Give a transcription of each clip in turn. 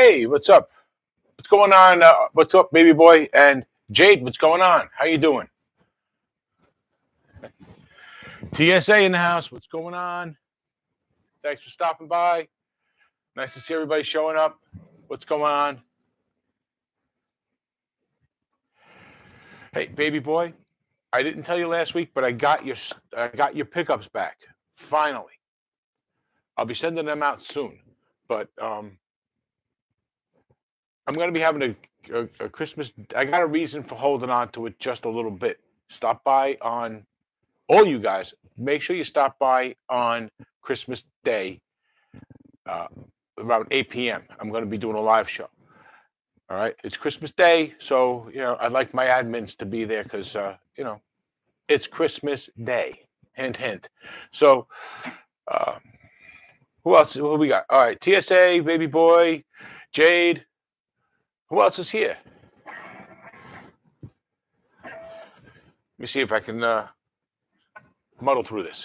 Hey, what's up? What's going on? What's up, baby boy? And Jade, what's going on? How you doing? TSA in the house. What's going on? Thanks for stopping by. Nice to see everybody showing up. What's going on? Hey, baby boy. I didn't tell you last week, but I got your pickups back. Finally. I'll be sending them out soon. But I'm going to be having a Christmas. I got a reason for holding on to it just a little bit. Stop by on all you guys. Make sure you stop by on Christmas Day around 8 p.m. I'm going to be doing a live show. All right. It's Christmas Day. So, I'd like my admins to be there because, it's Christmas Day. Hint, hint. So, who else? Who we got? All right. TSA, baby boy, Jade. Who else is here? Let me see if I can muddle through this.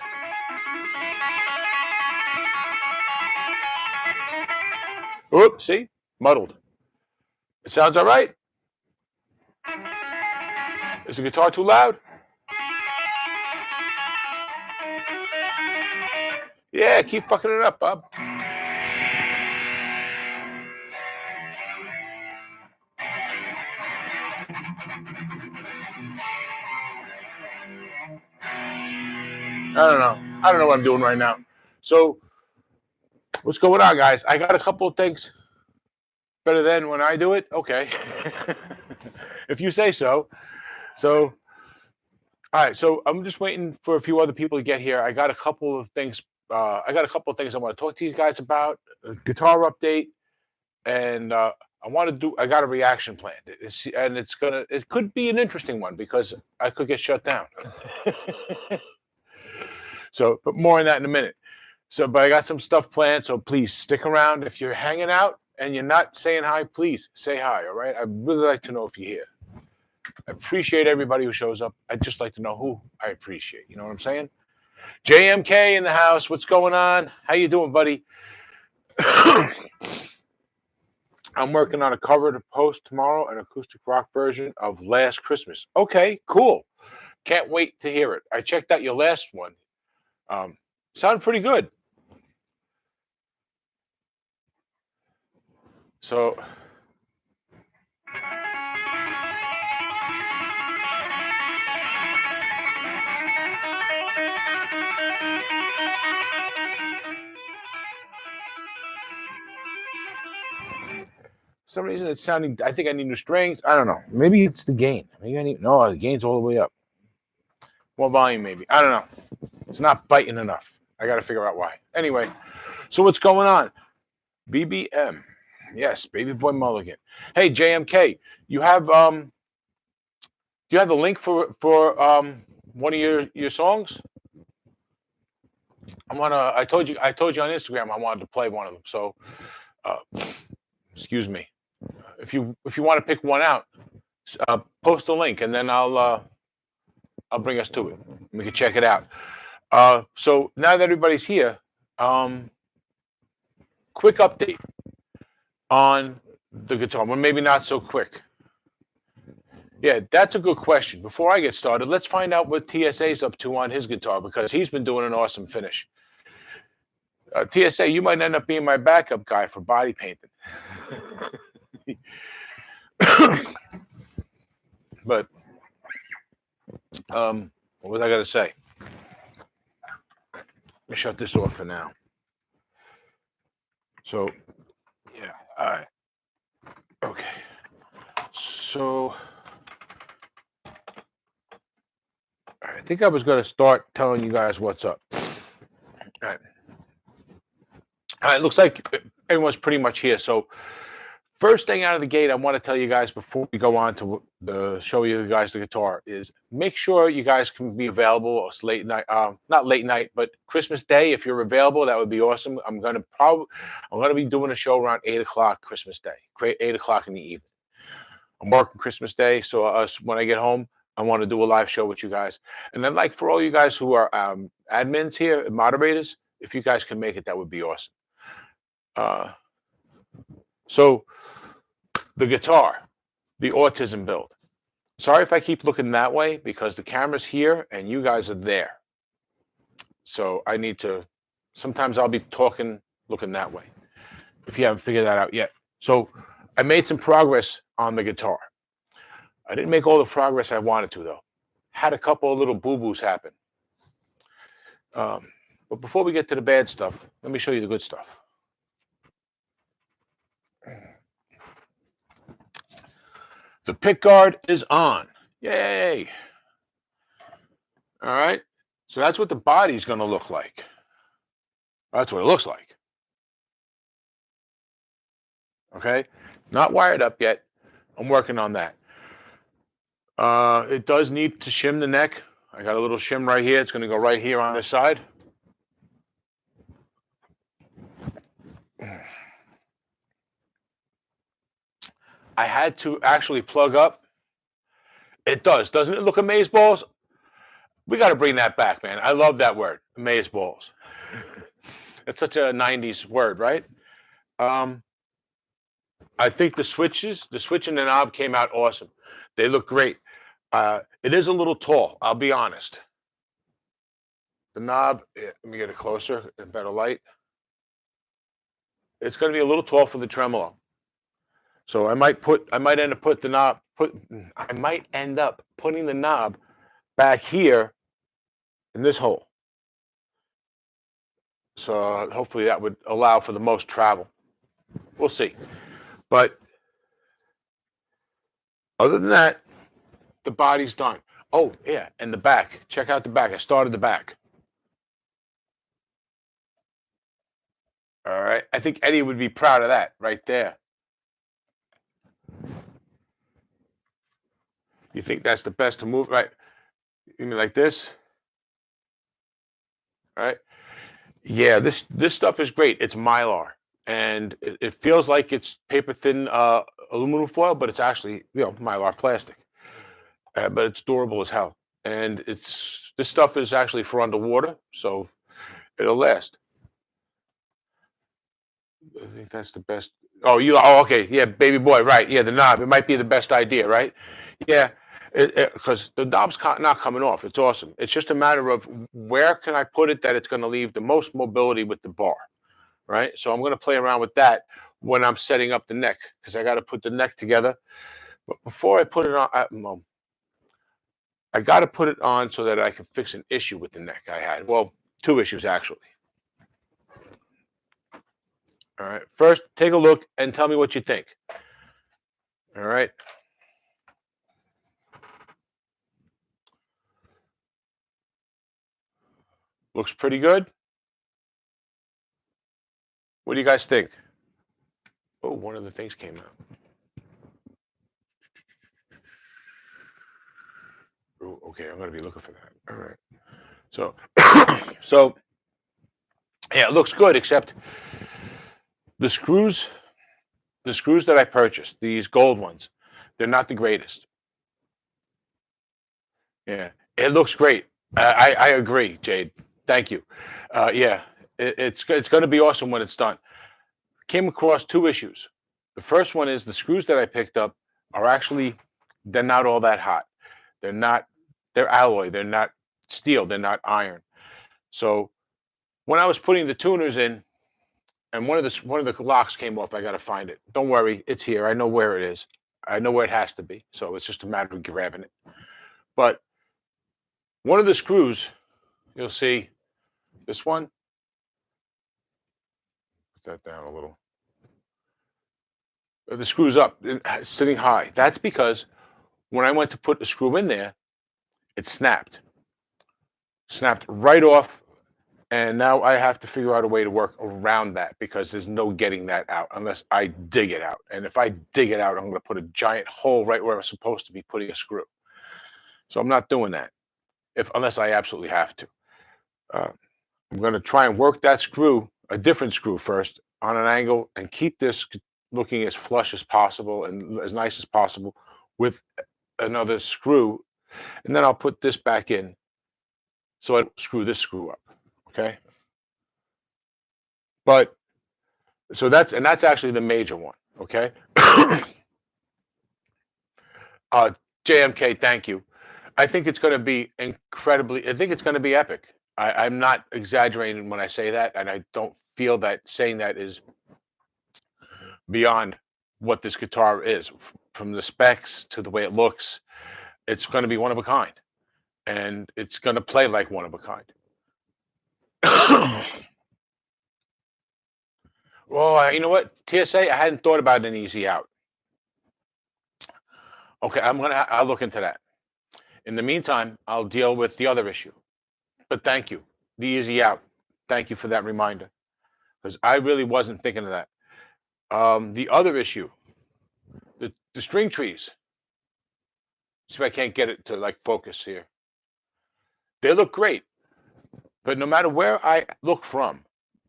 Oops, see? Muddled. It sounds all right? Is the guitar too loud? Yeah, keep fucking it up, Bob. I don't know. I don't know what I'm doing right now. So, what's going on, guys? I got a couple of things. Better than when I do it? Okay. If you say so. So, all right. So, I'm just waiting for a few other people to get here. I got a couple of things. I want to talk to you guys about. A guitar update. And I got a reaction plan. It could be an interesting one because I could get shut down. So, but more on that in a minute. So, but I got some stuff planned. So please stick around. If you're hanging out and you're not saying hi, please say hi. All right. I'd really like to know if you're here. I appreciate everybody who shows up. I'd just like to know who I appreciate. You know what I'm saying? JMK in the house. What's going on? How you doing, buddy? I'm working on a cover to post tomorrow, an acoustic rock version of Last Christmas. Okay, cool. Can't wait to hear it. I checked out your last one. Sounded pretty good. So, for some reason it's sounding. I think I need new strings. I don't know. Maybe it's the gain. Maybe I need. No, the gain's all the way up. More volume, maybe. I don't know. It's not biting enough. I got to figure out why. Anyway, so what's going on? BBM. Yes, Baby Boy Mulligan. Hey, JMK, you have do you have the link for one of your songs? I told you on Instagram I wanted to play one of them. So excuse me. If you want to pick one out, post a link and then I'll bring us to it. We can check it out. So now that everybody's here, quick update on the guitar. Well, maybe not so quick. Yeah, that's a good question. Before I get started, let's find out what TSA's up to on his guitar because he's been doing an awesome finish. TSA, you might end up being my backup guy for body painting. But what was I going to say? Let me shut this off for now. So, yeah, all right. Okay. So, I think I was going to start telling you guys what's up. All right. It looks like everyone's pretty much here. So, first thing out of the gate, I want to tell you guys before we go on to show you guys the guitar is make sure you guys can be available. It's late night, not late night, but Christmas Day. If you're available, that would be awesome. I'm gonna be doing a show around 8 o'clock Christmas Day, 8 o'clock in the evening. I'm working Christmas Day, so when I get home, I want to do a live show with you guys. And then, like for all you guys who are admins here, moderators, if you guys can make it, that would be awesome. So the guitar, the autism build. Sorry if I keep looking that way because the camera's here and you guys are there. So I need to, sometimes I'll be talking, looking that way, if you haven't figured that out yet. So I made some progress on the guitar. I didn't make all the progress I wanted to, though. Had a couple of little boo-boos happen. But before we get to the bad stuff, let me show you the good stuff. The pick guard is on. Yay! All right. So that's what the body's going to look like. That's what it looks like. Okay. Not wired up yet. I'm working on that. It does need to shim the neck. I got a little shim right here. It's going to go right here on this side. I had to actually plug up. It does. Doesn't it look amazeballs? We got to bring that back, man. I love that word, amazeballs. It's such a 90s word, right? I think the switch and the knob came out awesome. They look great. It is a little tall, I'll be honest. The knob, let me get it closer in better light. It's going to be a little tall for the tremolo. So I might end up putting the knob back here in this hole. So hopefully that would allow for the most travel. We'll see. But other than that, the body's done. Oh, yeah, and the back. Check out the back. I started the back. All right. I think Eddie would be proud of that right there. You think that's the best to move, right? You mean like this? All right. Yeah, this stuff is great. It's Mylar, and it feels like it's paper thin aluminum foil, but it's actually Mylar plastic. But it's durable as hell, and this stuff is actually for underwater, so it'll last. I think that's the best. Oh, okay. Yeah, baby boy, right. Yeah, the knob. It might be the best idea, right? Yeah, because the knob's not coming off. It's awesome. It's just a matter of where can I put it that it's going to leave the most mobility with the bar, right? So I'm going to play around with that when I'm setting up the neck because I got to put the neck together. But before I put it on, I got to put it on so that I can fix an issue with the neck I had. Well, two issues actually. All right. First, take a look and tell me what you think. All right. Looks pretty good. What do you guys think? Oh, one of the things came out. Oh, okay, I'm going to be looking for that. All right. So, so yeah, it looks good, except the screws that I purchased, these gold ones, they're not the greatest. Yeah, it looks great. I agree, Jade. Thank you. Yeah, it's going to be awesome when it's done. Came across two issues. The first one is the screws that I picked up are actually they're not all that hot. They're alloy. They're not steel. They're not iron. So when I was putting the tuners in, and one of the locks came off, I got to find it. Don't worry, it's here. I know where it is. I know where it has to be. So it's just a matter of grabbing it. But one of the screws, you'll see this one. Put that down a little. The screw's up, sitting high. That's because when I went to put the screw in there, it snapped right off. And now I have to figure out a way to work around that because there's no getting that out unless I dig it out. And if I dig it out, I'm going to put a giant hole right where I'm supposed to be putting a screw. So I'm not doing that unless I absolutely have to. I'm going to try and work that screw, a different screw first, on an angle and keep this looking as flush as possible and as nice as possible with another screw. And then I'll put this back in so I don't screw this screw up. Okay. But so that's actually the major one. Okay. JMK, thank you. I think it's going to be incredibly. I think it's going to be epic. I'm not exaggerating when I say that, and I don't feel that saying that is beyond what this guitar is. From the specs to the way it looks, it's going to be one of a kind, and it's going to play like one of a kind. Well, you know what? TSA, I hadn't thought about an easy out. Okay, I'll look into that. In the meantime, I'll deal with the other issue. But thank you. The easy out. Thank you for that reminder. Because I really wasn't thinking of that. The other issue, the string trees. See if I can't get it to like focus here. They look great, but no matter where I look from,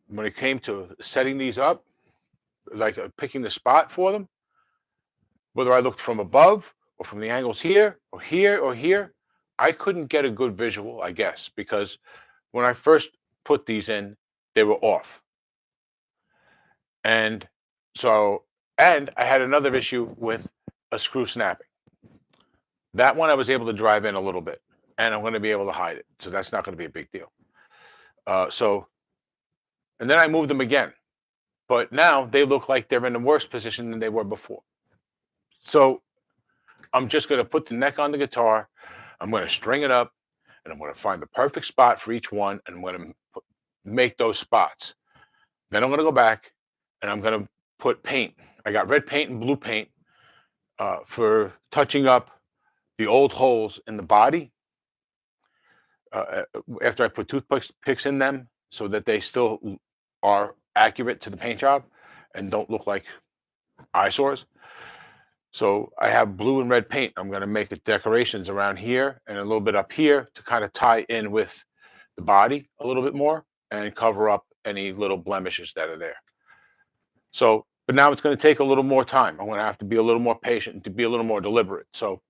when it came to setting these up, like picking the spot for them, whether I looked from above or from the angles here or here or here, I couldn't get a good visual, I guess, because when I first put these in, they were off. And so, and I had another issue with a screw snapping. That one I was able to drive in a little bit, and I'm going to be able to hide it. So that's not going to be a big deal. So, and then I moved them again, but now they look like they're in a worse position than they were before. So I'm just going to put the neck on the guitar. I'm going to string it up, and I'm going to find the perfect spot for each one, and I'm going to make those spots. Then I'm going to go back, and I'm going to put paint. I got red paint and blue paint for touching up the old holes in the body after I put toothpicks in them so that they still are accurate to the paint job and don't look like eyesores. So I have blue and red paint. I'm going to make the decorations around here and a little bit up here to kind of tie in with the body a little bit more and cover up any little blemishes that are there. So, but now it's going to take a little more time. I'm going to have to be a little more patient and to be a little more deliberate. So,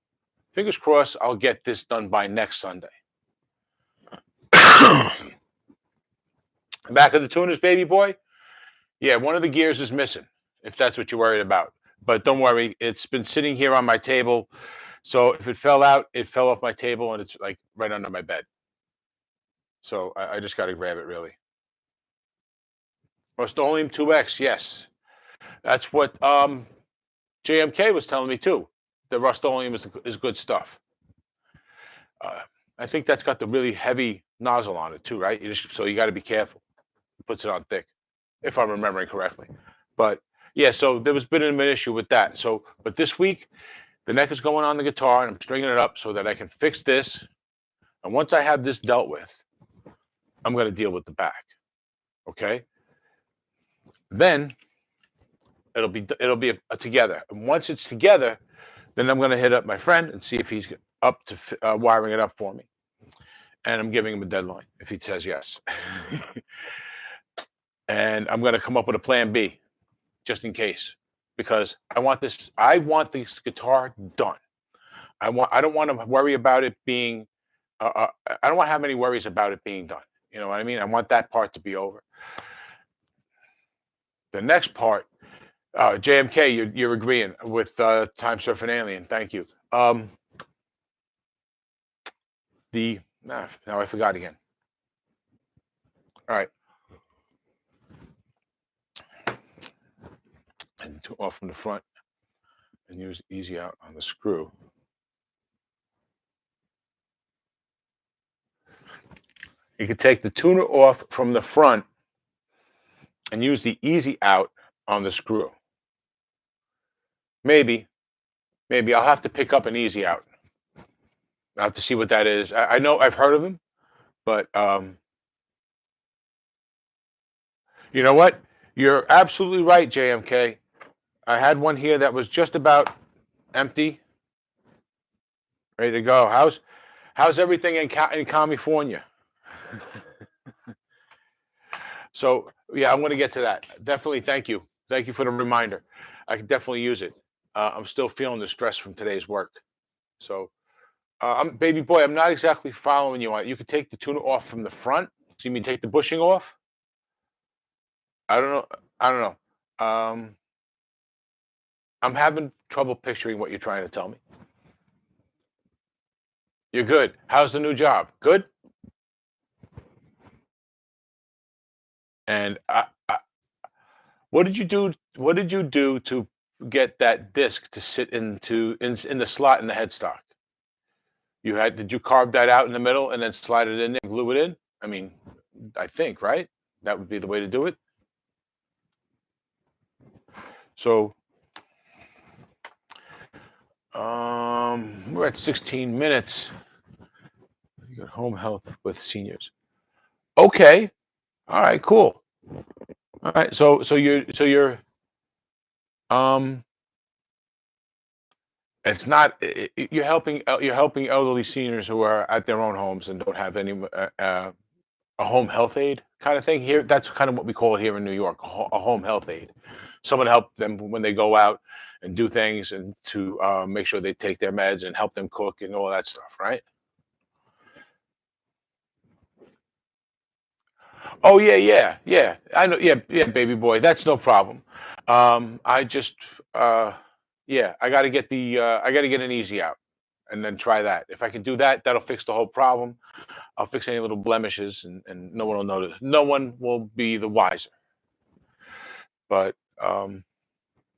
fingers crossed, I'll get this done by next Sunday. Back of the tuners, baby boy. Yeah, one of the gears is missing, if that's what you're worried about. But don't worry, it's been sitting here on my table. So if it fell out, it fell off my table and it's like right under my bed. So I just got to grab it really. Rust-Oleum 2X, yes. That's what JMK was telling me too. The Rust-Oleum is good stuff. I think that's got the really heavy nozzle on it too, right? So you got to be careful. It puts it on thick, if I'm remembering correctly. But yeah, so there was been an issue with that. So, but this week, the neck is going on the guitar, and I'm stringing it up so that I can fix this. And once I have this dealt with, I'm going to deal with the back. Okay. Then it'll be together. And once it's together, then I'm going to hit up my friend and see if he's up to wiring it up for me. And I'm giving him a deadline if he says yes. And I'm going to come up with a plan B just in case because I want this guitar done. I don't want to worry about it being I don't want to have any worries about it being done. You know what I mean? I want that part to be over. The next part, JMK, you're agreeing with Time Surfing Alien. Thank you. Now I forgot again. All right. And off from the front and use easy out on the screw. You can take the tuner off from the front and use the easy out on the screw. Maybe I'll have to pick up an easy out. I'll have to see what that is. I know I've heard of them, but you know what? You're absolutely right, JMK. I had one here that was just about empty, ready to go. How's everything in California? So yeah, I'm going to get to that. Definitely, thank you for the reminder. I can definitely use it. I'm still feeling the stress from today's work. So, baby boy, I'm not exactly following you on. You could take the tuner off from the front. So you mean take the bushing off? I don't know. I'm having trouble picturing what you're trying to tell me. You're good. How's the new job? Good. And what did you do? What did you do to get that disc to sit in the slot in the headstock? Did you carve that out in the middle and then slide it in there and glue it in? I mean, I think, right? That would be the way to do it. So, we're at 16 minutes. You got home health with seniors. Okay. All right, cool. All right. So you're um it's not you're helping elderly seniors who are at their own homes and don't have any a home health aide kind of thing here. That's kind of what we call it here in New York, a home health aide. Someone to help them when they go out and do things and to make sure they take their meds and help them cook and all that stuff, right? Oh yeah, yeah, yeah. I know. Yeah, yeah, baby boy. That's no problem. I just, yeah, I got to get an easy out, and then try that. If I can do that, that'll fix the whole problem. I'll fix any little blemishes, and no one will notice. No one will be the wiser. But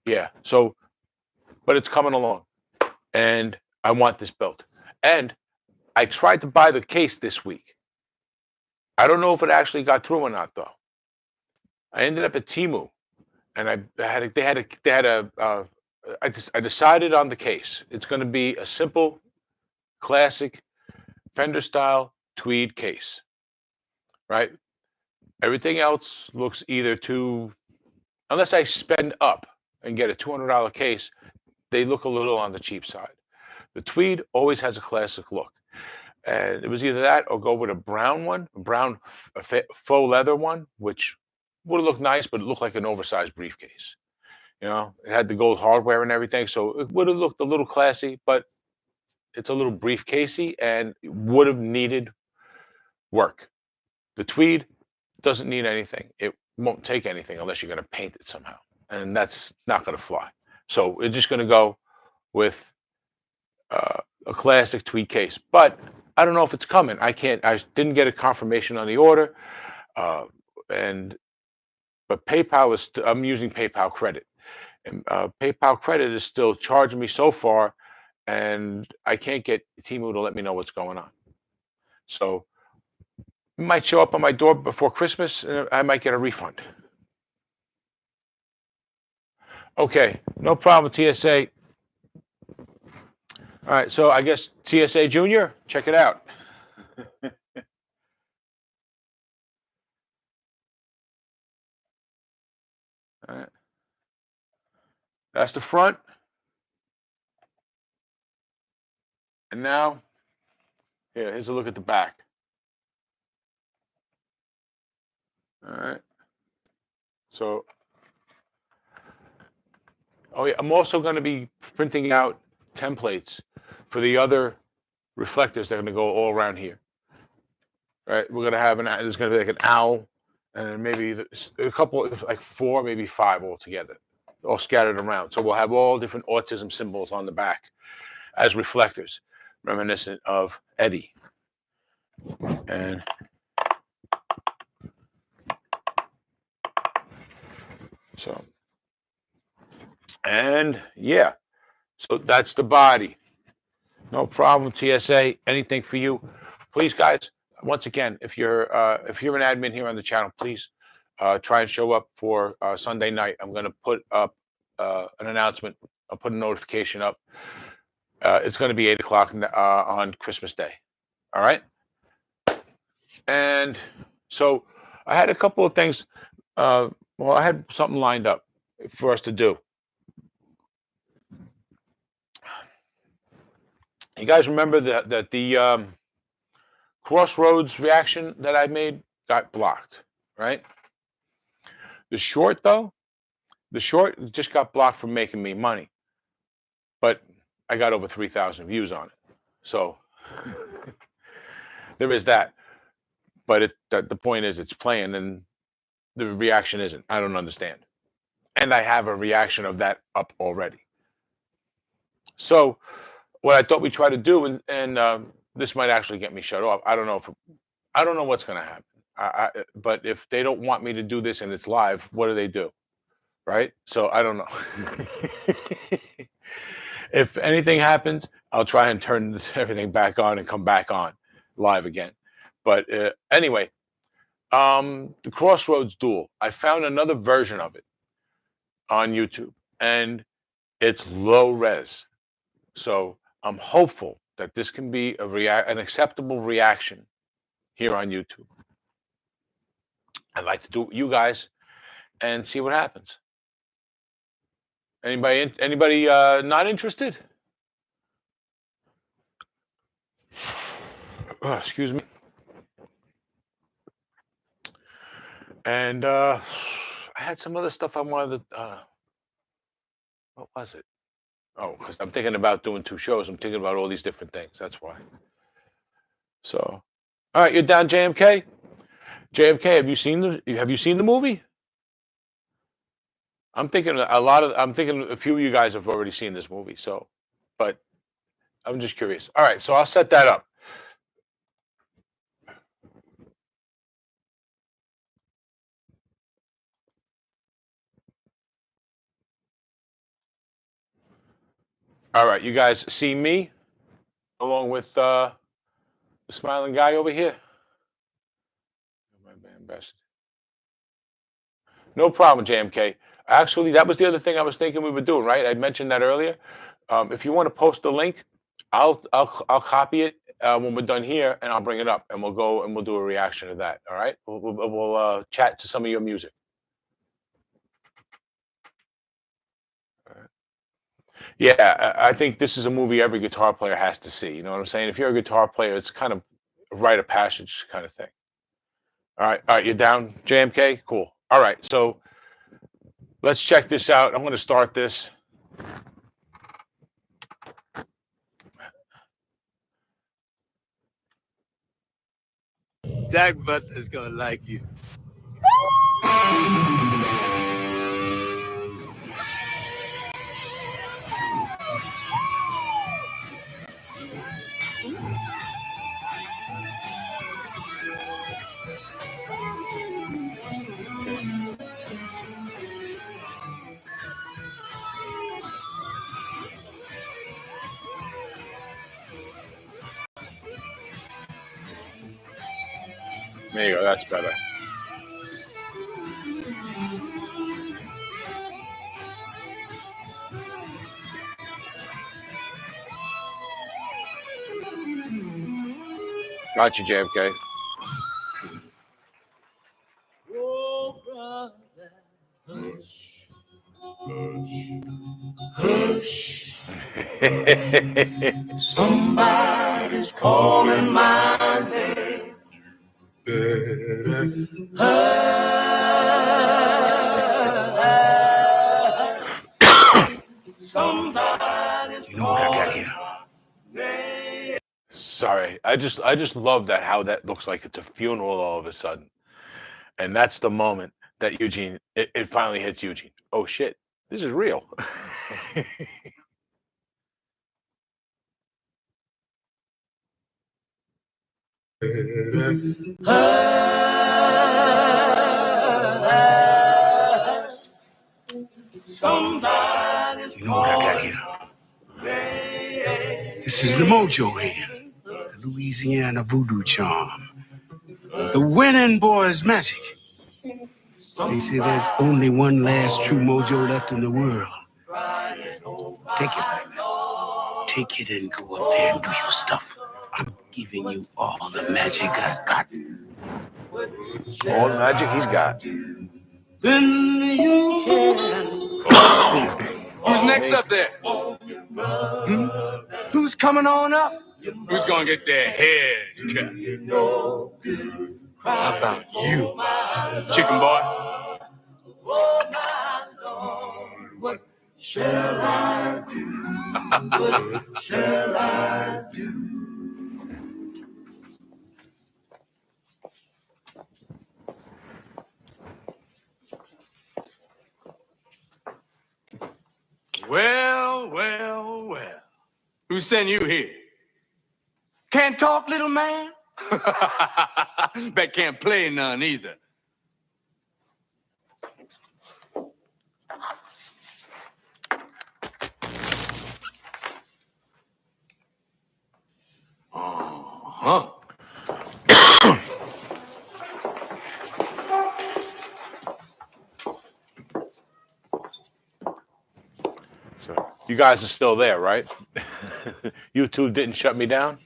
yeah. So, but it's coming along, and I want this built. And I tried to buy the case this week. I don't know if it actually got through or not, though. I ended up at Timu, and they had a I decided on the case. It's going to be a simple, classic Fender style tweed case, right? Everything else looks either too, unless I spend up and get a $200 case, they look a little on the cheap side. The tweed always has a classic look, and it was either that or go with a brown one, a brown faux leather one, which would have looked nice, but it looked like an oversized briefcase. You know, it had the gold hardware and everything, so it would have looked a little classy, but it's a little briefcasey and would have needed work. The tweed doesn't need anything. It won't take anything unless you're going to paint it somehow, and that's not going to fly. So we're just going to go with a classic tweed case. But I don't know if it's coming. I can't. I didn't get a confirmation on the order, uh, and but PayPal is. I'm using PayPal credit, and PayPal credit is still charging me so far, and I can't get Timu to let me know what's going on. So it might show up on my door before Christmas, and I might get a refund. Okay, no problem, TSA. All right, so I guess TSA Junior, check it out. All right, that's the front, and now here's a look at the back. All right, so oh yeah, I'm also going to be printing out templates for the other reflectors that are going to go all around here. Right, we're going to have there's going to be like an owl, and maybe a couple, like four, maybe five altogether, all scattered around. So we'll have all different autism symbols on the back as reflectors, reminiscent of Eddie. And so, and yeah, so that's the body. No problem, TSA. Anything for you, please, guys. Once again, if you're an admin here on the channel, please try and show up for Sunday night. I'm going to put up an announcement. I'll put a notification up. It's going to be 8 o'clock on Christmas Day. All right. And so I had a couple of things. Well, I had something lined up for us to do. You guys remember that the Crossroads reaction that I made got blocked, right? The short, though, the short just got blocked from making me money, but I got over 3,000 views on it. So there is that. But the point is, it's playing, and the reaction isn't. I don't understand. And I have a reaction of that up already. So what I thought we try to do, and this might actually get me shut off. I don't know what's going to happen. But if they don't want me to do this and it's live, what do? Right? So I don't know. If anything happens, I'll try and turn everything back on and come back on live again. But anyway, the Crossroads Duel. I found another version of it on YouTube, and it's low res. So I'm hopeful that this can be an acceptable reaction here on YouTube. I'd like to do it with you guys and see what happens. Anybody not interested? Oh, excuse me. And I had some other stuff I wanted to. What was it? Oh, because I'm thinking about doing 2 shows. I'm thinking about all these different things. That's why. So, all right, you're down, JMK. JMK, have you seen the movie? I'm thinking a few of you guys have already seen this movie. So, but I'm just curious. All right, so I'll set that up. All right, you guys see me along with the smiling guy over here. No problem, JMK. Actually, that was the other thing I was thinking we were doing, right? I mentioned that earlier. If you want to post the link, I'll copy it when we're done here, and I'll bring it up, and we'll go and we'll do a reaction to that. All right? We'll chat to some of your music. All right. Yeah, I think this is a movie every guitar player has to see. You know what I'm saying? If you're a guitar player, it's kind of a rite of passage kind of thing. All right, you're down, JMK. Cool. All right, so let's check this out. I'm going to start this. Jackbutt is gonna like you. There you go. That's better. Gotcha, JFK. Oh, brother, hush, hush, hush. Somebody's calling my name. Somebody's You know what I got here? Sorry, I just love that how that looks like it's a funeral all of a sudden, and that's the moment that Eugene it finally hits Eugene. Oh shit, this is real. Somebody's You know what I got here? This is the mojo hand, the Louisiana voodoo charm, the winning boy's magic. They say there's only one last true mojo left in the world. Take it, baby. Take it and go up there and do your stuff. I'm giving you all the magic I got. All the magic he's got. Then you can. Who's next up there? Who's coming on up? Who's gonna get their head cut? How about you, chicken boy? Oh, my Lord, what shall I do? What shall I do? Well, well, well. Who sent you here? Can't talk, little man? Bet can't play none either. Uh-huh. So you guys are still there, right? YouTube didn't shut me down.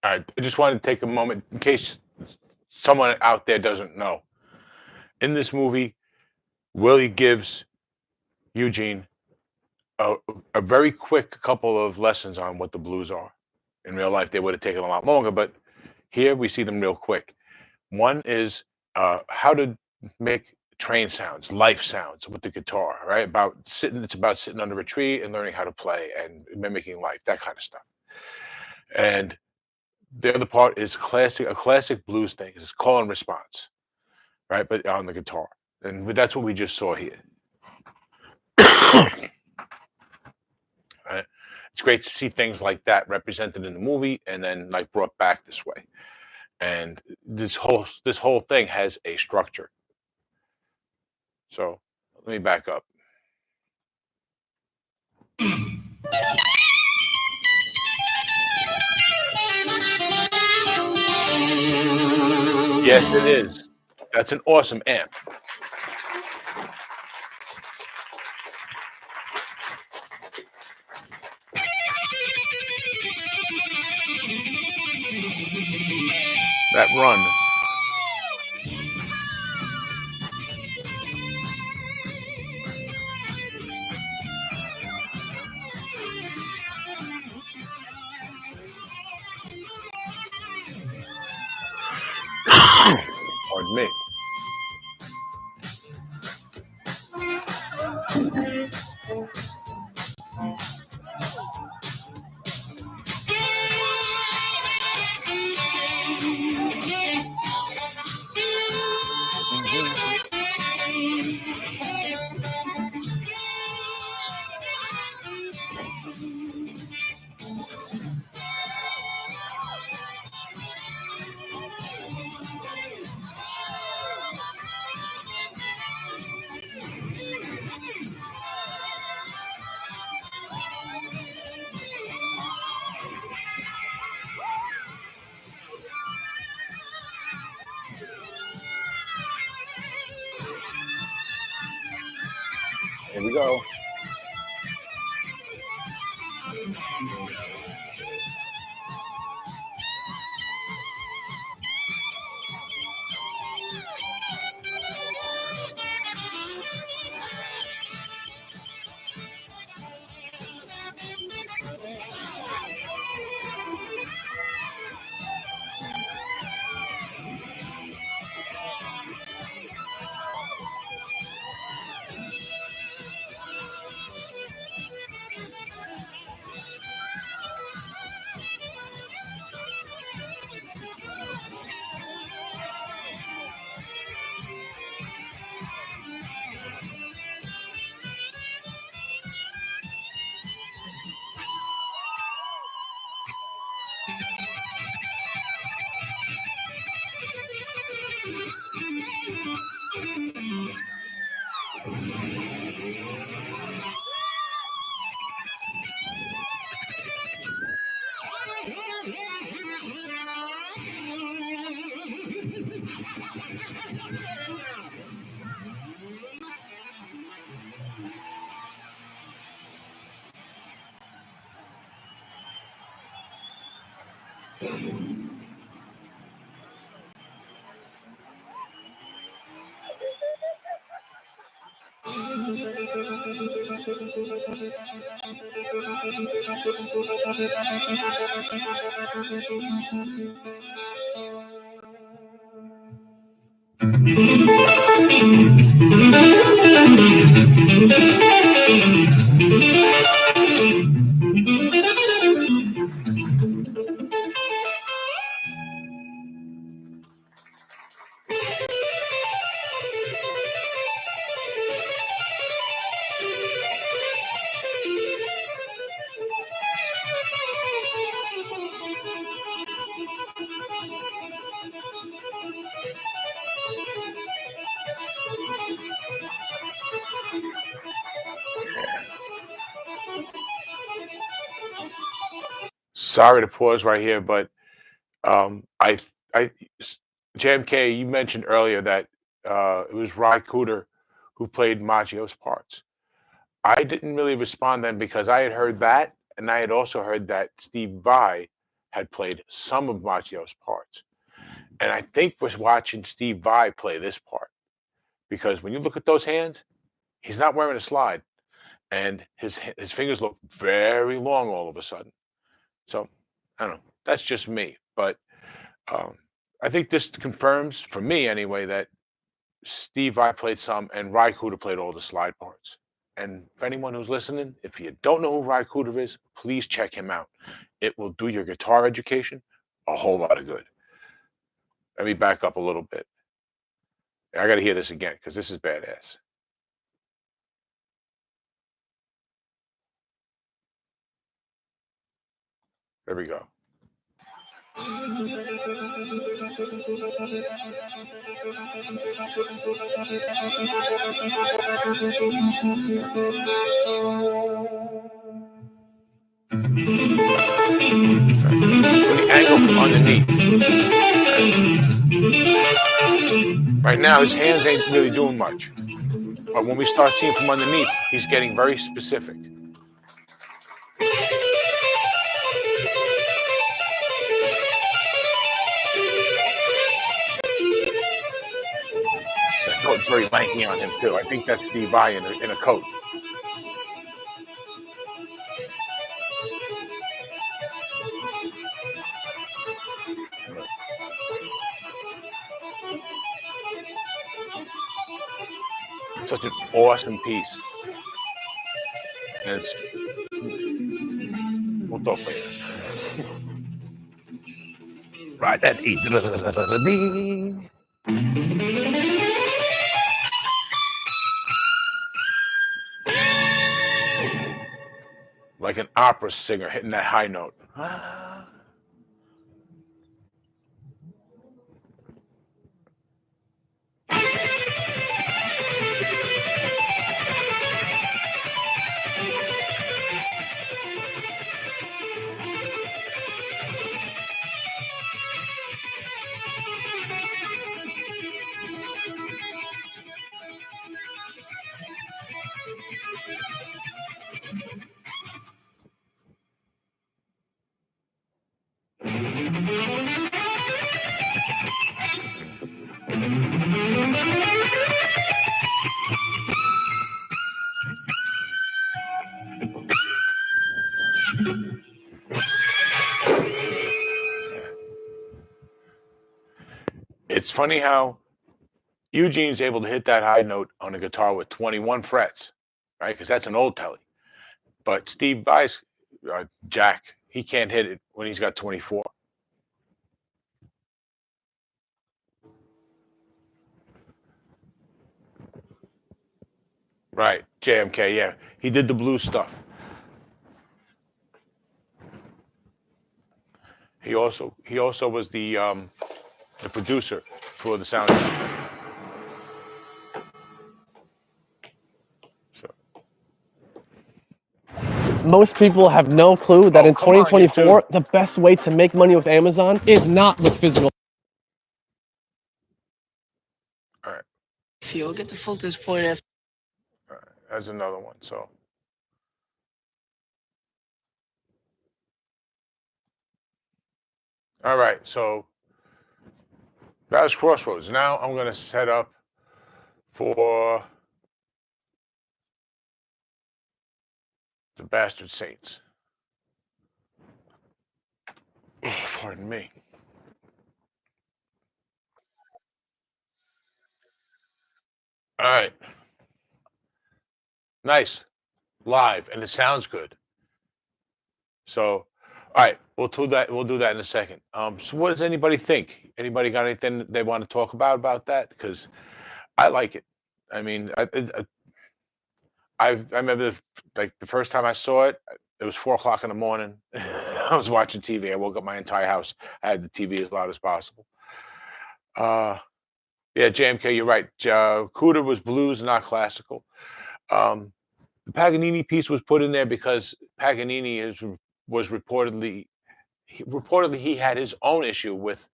All right, I just wanted to take a moment in case someone out there doesn't know. In this movie, Willie gives Eugene a very quick couple of lessons on what the blues are. In real life, they would have taken a lot longer, but here we see them real quick. One is how to make train sounds, life sounds with the guitar, right? It's about sitting under a tree and learning how to play and mimicking life, that kind of stuff. And the other part is a classic blues thing. It's call and response, right? But on the guitar, and that's what we just saw here. Right? It's great to see things like that represented in the movie, and then like brought back this way. And this whole thing has a structure. So let me back up. Yes, it is. That's an awesome amp. That run. Pardon me. Here we go. Sorry to pause right here, but I, I, JMK, you mentioned earlier that it was Ry Cooder who played Maggio's parts. I didn't really respond then because I had heard that, and I had also heard that Steve Vai had played some of Maggio's parts. And I think was watching Steve Vai play this part because when you look at those hands, he's not wearing a slide, and his fingers look very long all of a sudden. So I don't know. That's just me, but um, I think this confirms for me anyway that Steve Vai played some and Ry Cooder played all the slide parts. And for anyone who's listening, if you don't know who Ry Cooder is, please check him out. It will do your guitar education a whole lot of good. Let me back up a little bit. I got to hear this again because this is badass. There we go. When the angle from underneath. Right now, his hands ain't really doing much. But when we start seeing from underneath, he's getting very specific. That coat's very lanky on him, too. I think that's Steve Vai in a coat. It's such an awesome piece. And it's, we'll talk later. Right, that E. Like an opera singer hitting that high note. It's funny how Eugene's able to hit that high note on a guitar with 21 frets, right? Because that's an old telly. But Steve Vai's Jack, he can't hit it when he's got 24. Right, JMK, yeah. He did the blues stuff. He also was the producer for the soundtrack. Most people have no clue that Oh, in come on, you 2024, two. the best way to make money with Amazon is not with physical. All right. You'll get the full point after. All right. That's another one. So. All right. So that was Crossroads. Now I'm going to set up for the Bastard Saints. Oh, pardon me. All right. Nice. Live, and it sounds good. So, all right, we'll do that. We'll do that in a second. So what does anybody think? Anybody got anything they want to talk about that? Because I like it. I mean, I remember like the first time I saw it. It was 4 o'clock in the morning. I was watching TV. I woke up my entire house. I had the TV as loud as possible. Yeah, JMK, you're right. Cooter was blues, not classical. Um, the Paganini piece was put in there because Paganini was reportedly he had his own issue with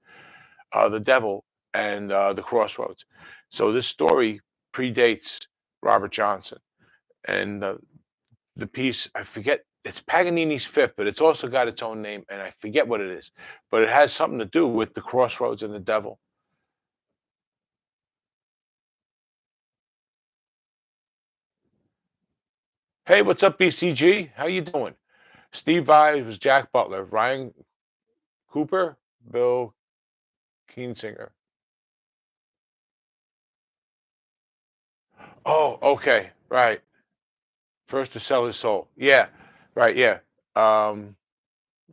the devil and the crossroads. So this story predates Robert Johnson, and the piece I forget it's Paganini's fifth, but it's also got its own name, and I forget what it is, but it has something to do with the crossroads and the devil. Hey, what's up, BCG? How you doing? Steve Vai was Jack Butler, Ryan Cooper, Bill Keensinger. Oh, okay, right. First to sell his soul. Yeah, right. Yeah. Um,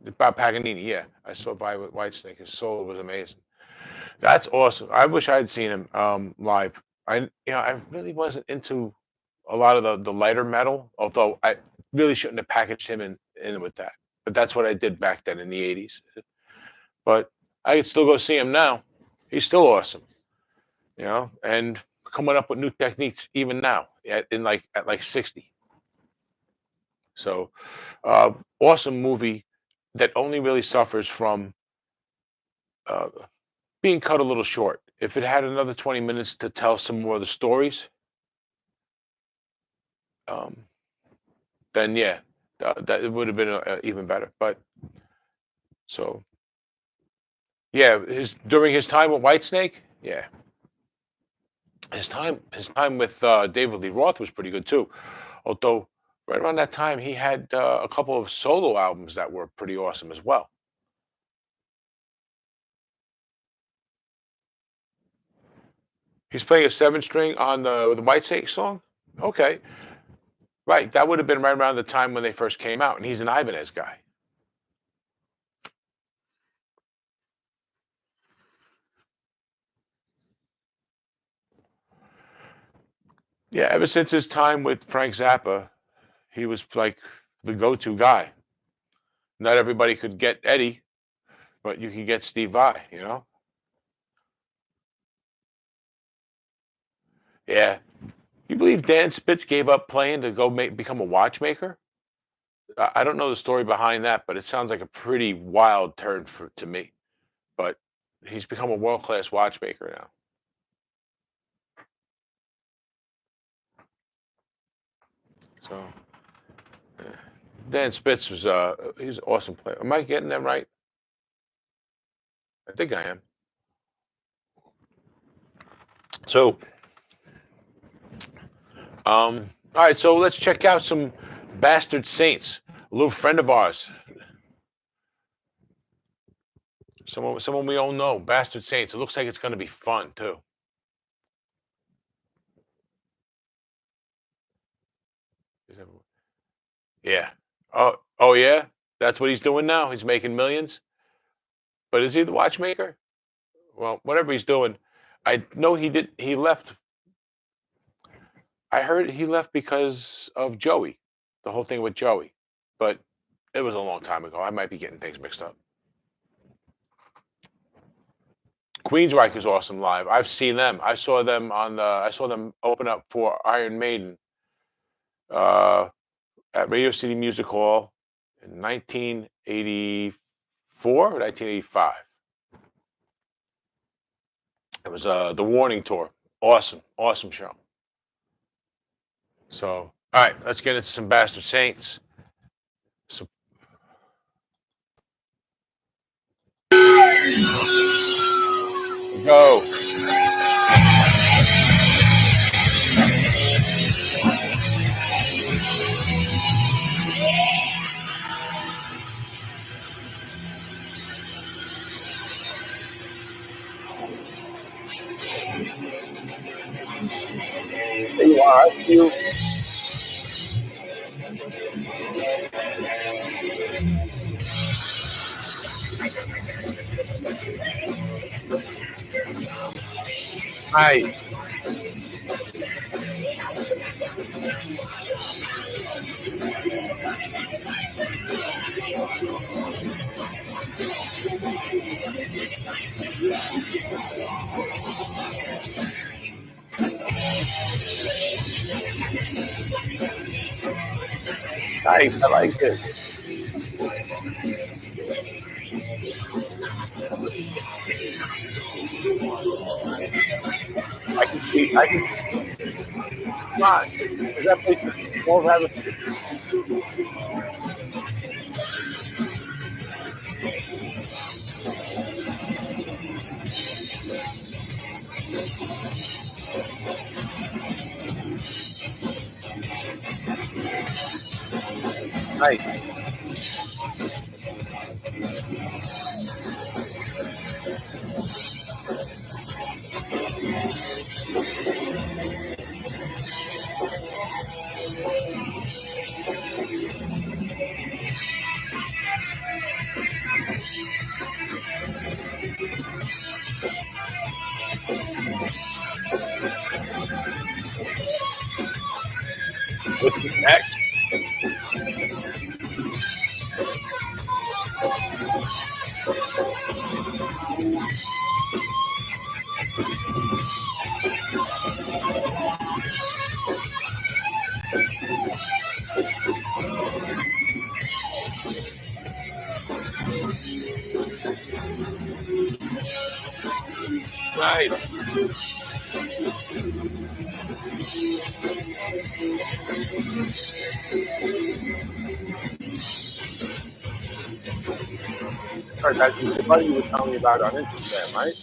about Paganini. Yeah, I saw Violet Whitesnake. His solo was amazing. That's awesome. I wish I had seen him live. I really wasn't into a lot of the lighter metal, although I really shouldn't have packaged him in with that. But that's what I did back then in the '80s. But I could still go see him now. He's still awesome, and coming up with new techniques even now at like 60. So, awesome movie that only really suffers from uh, being cut a little short. If it had another 20 minutes to tell some more of the stories, um, then yeah, that it would have been even better. But so yeah, during his time with Whitesnake, yeah, his time with David Lee Roth was pretty good too. Although right around that time he had a couple of solo albums that were pretty awesome as well. He's playing a seven string on the Whitesnake song. Okay, right. That would have been right around the time when they first came out, and he's an Ibanez guy. Yeah, ever since his time with Frank Zappa, he was like the go-to guy. Not everybody could get Eddie, but you could get Steve Vai. Yeah. You believe Dan Spitz gave up playing to go become a watchmaker? I don't know the story behind that, but it sounds like a pretty wild turn to me. But he's become a world-class watchmaker now. So Dan Spitz he's an awesome player. Am I getting them right? I think I am. So all right, so let's check out some Bastard Saints. A little friend of ours. Someone we all know, Bastard Saints. It looks like it's gonna be fun too. Yeah. Oh yeah? That's what he's doing now? He's making millions? But is he the watchmaker? Well, whatever he's doing, I know he left. I heard he left because of Joey, the whole thing with Joey. But it was a long time ago. I might be getting things mixed up. Queensryche is awesome live. I've seen them. I saw them open up for Iron Maiden at Radio City Music Hall in 1984 or 1985. It was the Warning Tour. Awesome, awesome show. So, all right, let's get into some Bastard Saints. So, go. There you are. I see you. Hi. Nice. I like it. I can see. I can. Come on. Is that place won't have a nice. What's next? Nice. All right, that's the buddy you were telling me about on Instagram, right?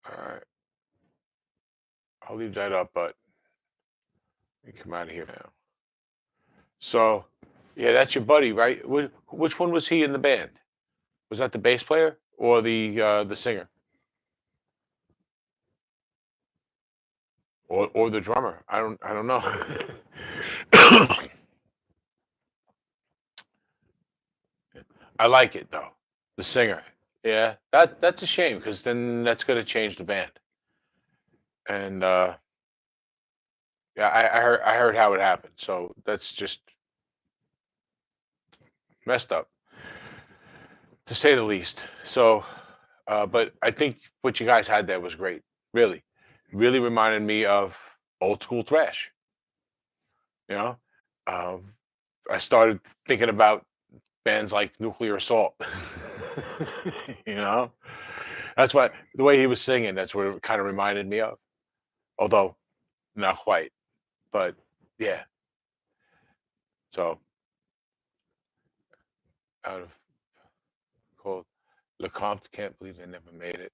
All right. I'll leave that up, but let me come out of here now. So, yeah, that's your buddy, right? Which one was he in the band? Was that the bass player or the singer or the drummer? I don't know. I like it though. The singer. Yeah, that's a shame because then that's going to change the band. And yeah, I heard how it happened. So that's just messed up, to say the least. So, but I think what you guys had there was great. Really, really reminded me of old school thrash. You know, um, I started thinking about bands like Nuclear Assault. You know, that's what the way he was singing. That's what it kind of reminded me of. Although not quite, but yeah. So out of called LeCompte, can't believe they never made it.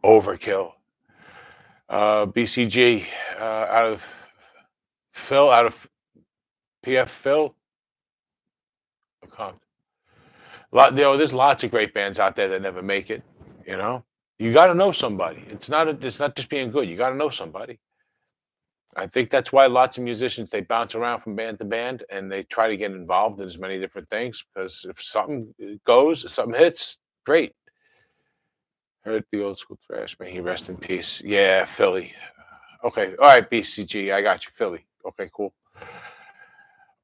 Overkill. BCG out of Phil, out of PF Phil. LeCompte. There's lots of great bands out there that never make it. You know, you got to know somebody. It's not just being good. You got to know somebody. I think that's why lots of musicians they bounce around from band to band and they try to get involved in as many different things because if something goes, if something hits, great. Heard the old school thrash. May he rest in peace. Yeah, Philly. Okay, all right, BCG. I got you, Philly. Okay, cool.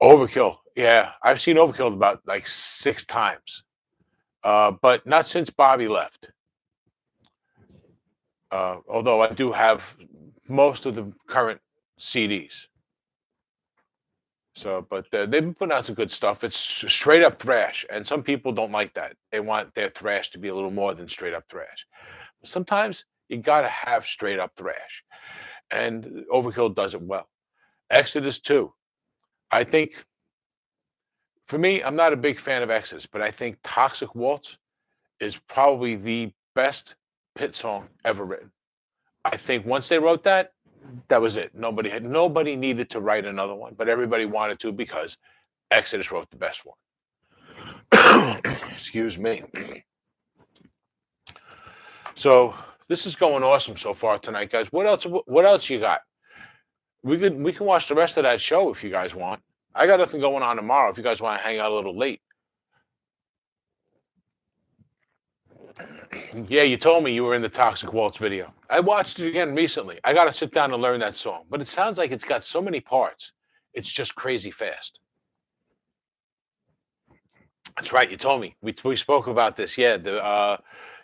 Overkill. Yeah, I've seen Overkill about like 6 times, but not since Bobby left. Although I do have most of the current CDs. So, but they've been putting out some good stuff. It's straight up thrash, and some people don't like that. They want their thrash to be a little more than straight up thrash. But sometimes you gotta have straight up thrash, and Overkill does it well. Exodus too. I think for me, I'm not a big fan of Exodus, but I think Toxic Waltz is probably the best pit song ever written. I think once they wrote that, that was it. Nobody needed to write another one, but everybody wanted to because Exodus wrote the best one. Excuse me. So this is going awesome so far tonight, guys. What else? What else you got? We can watch the rest of that show if you guys want. I got nothing going on tomorrow. If you guys want to hang out a little late. Yeah, you told me you were in the Toxic Waltz video. I watched it again recently. I got to sit down and learn that song, but it sounds like it's got so many parts. It's just crazy fast. That's right. You told me. We spoke about this. Yeah,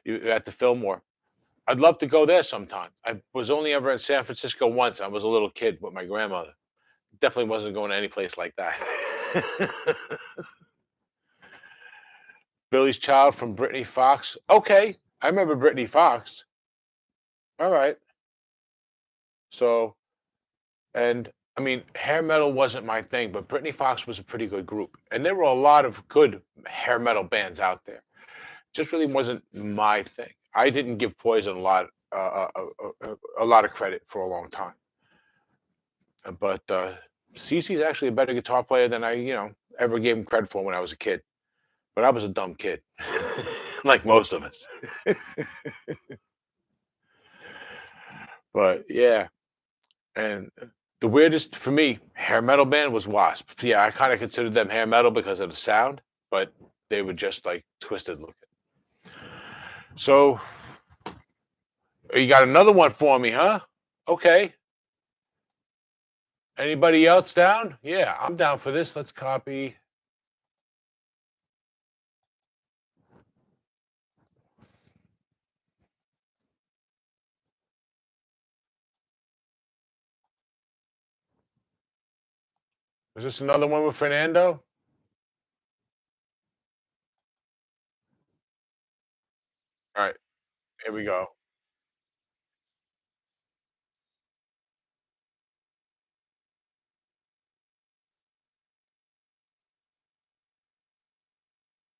you at the Fillmore. I'd love to go there sometime. I was only ever in San Francisco once. I was a little kid with my grandmother. Definitely wasn't going to any place like that. Billy's Child from Brittany Fox. Okay, I remember Brittany Fox. All right. So, and I mean, hair metal wasn't my thing, but Brittany Fox was a pretty good group, and there were a lot of good hair metal bands out there. Just really wasn't my thing. I didn't give Poison a lot of credit for a long time, but CC's actually a better guitar player than I ever gave him credit for when I was a kid. But I was a dumb kid, like most of us. But yeah, and the weirdest for me hair metal band was Wasp. Yeah, I kind of considered them hair metal because of the sound, but they were just like twisted looking. So you got another one for me, huh? Okay. Anybody else down? Yeah, I'm down for this. Let's copy. Is this another one with Fernando? All right, here we go.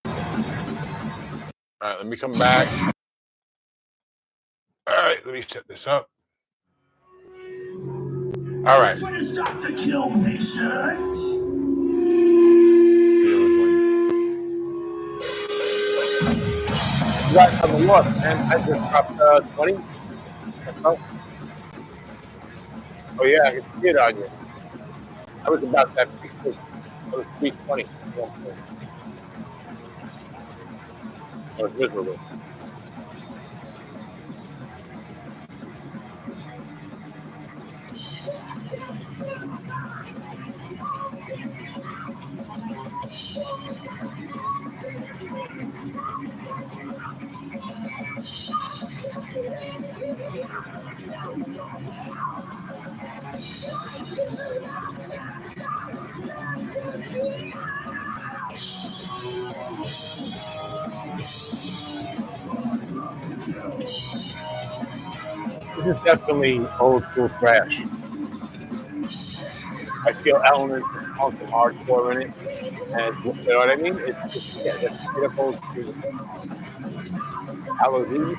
All right, let me come back. All right, let me set this up. All right. When it's start to kill patient. You guys have a look, man. I just dropped 20. Oh, oh yeah, I can see it on you. I was about that big. I was 320. I was miserable. This is definitely old school thrash. I feel elements of punk and hardcore in it, and you know what I mean. It's just yeah, that's straight up old school. Halloween.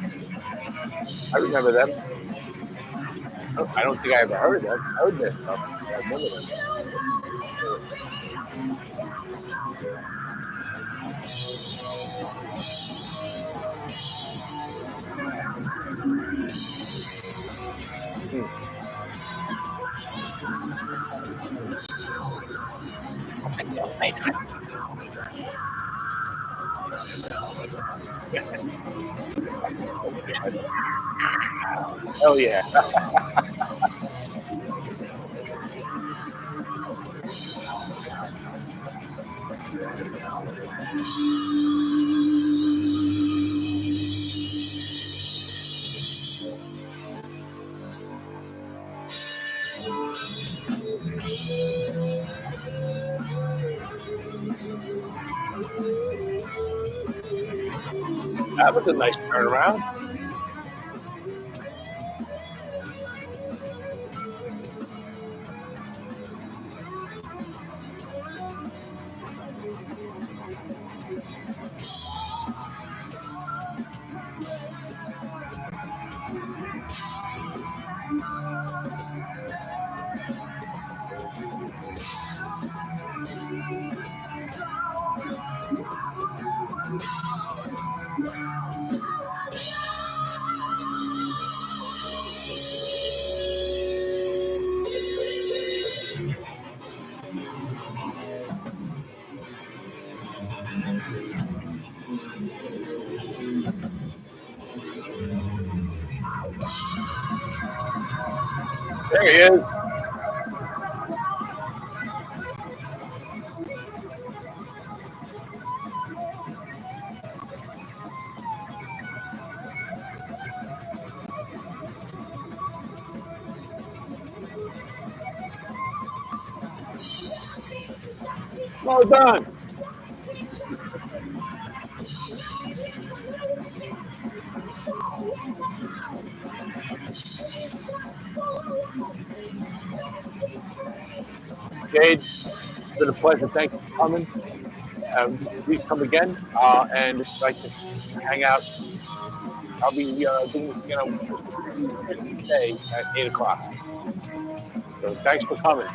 I remember them. I don't think I ever heard them. I heard their stuff. I remember them. Hell yeah. That was a nice turnaround. There he is. Well done. Jade, it's been a pleasure. Thank you for coming. Please come again. And if you'd like to hang out, I'll be doing this again on Christmas Day at 8 o'clock. So thanks for coming.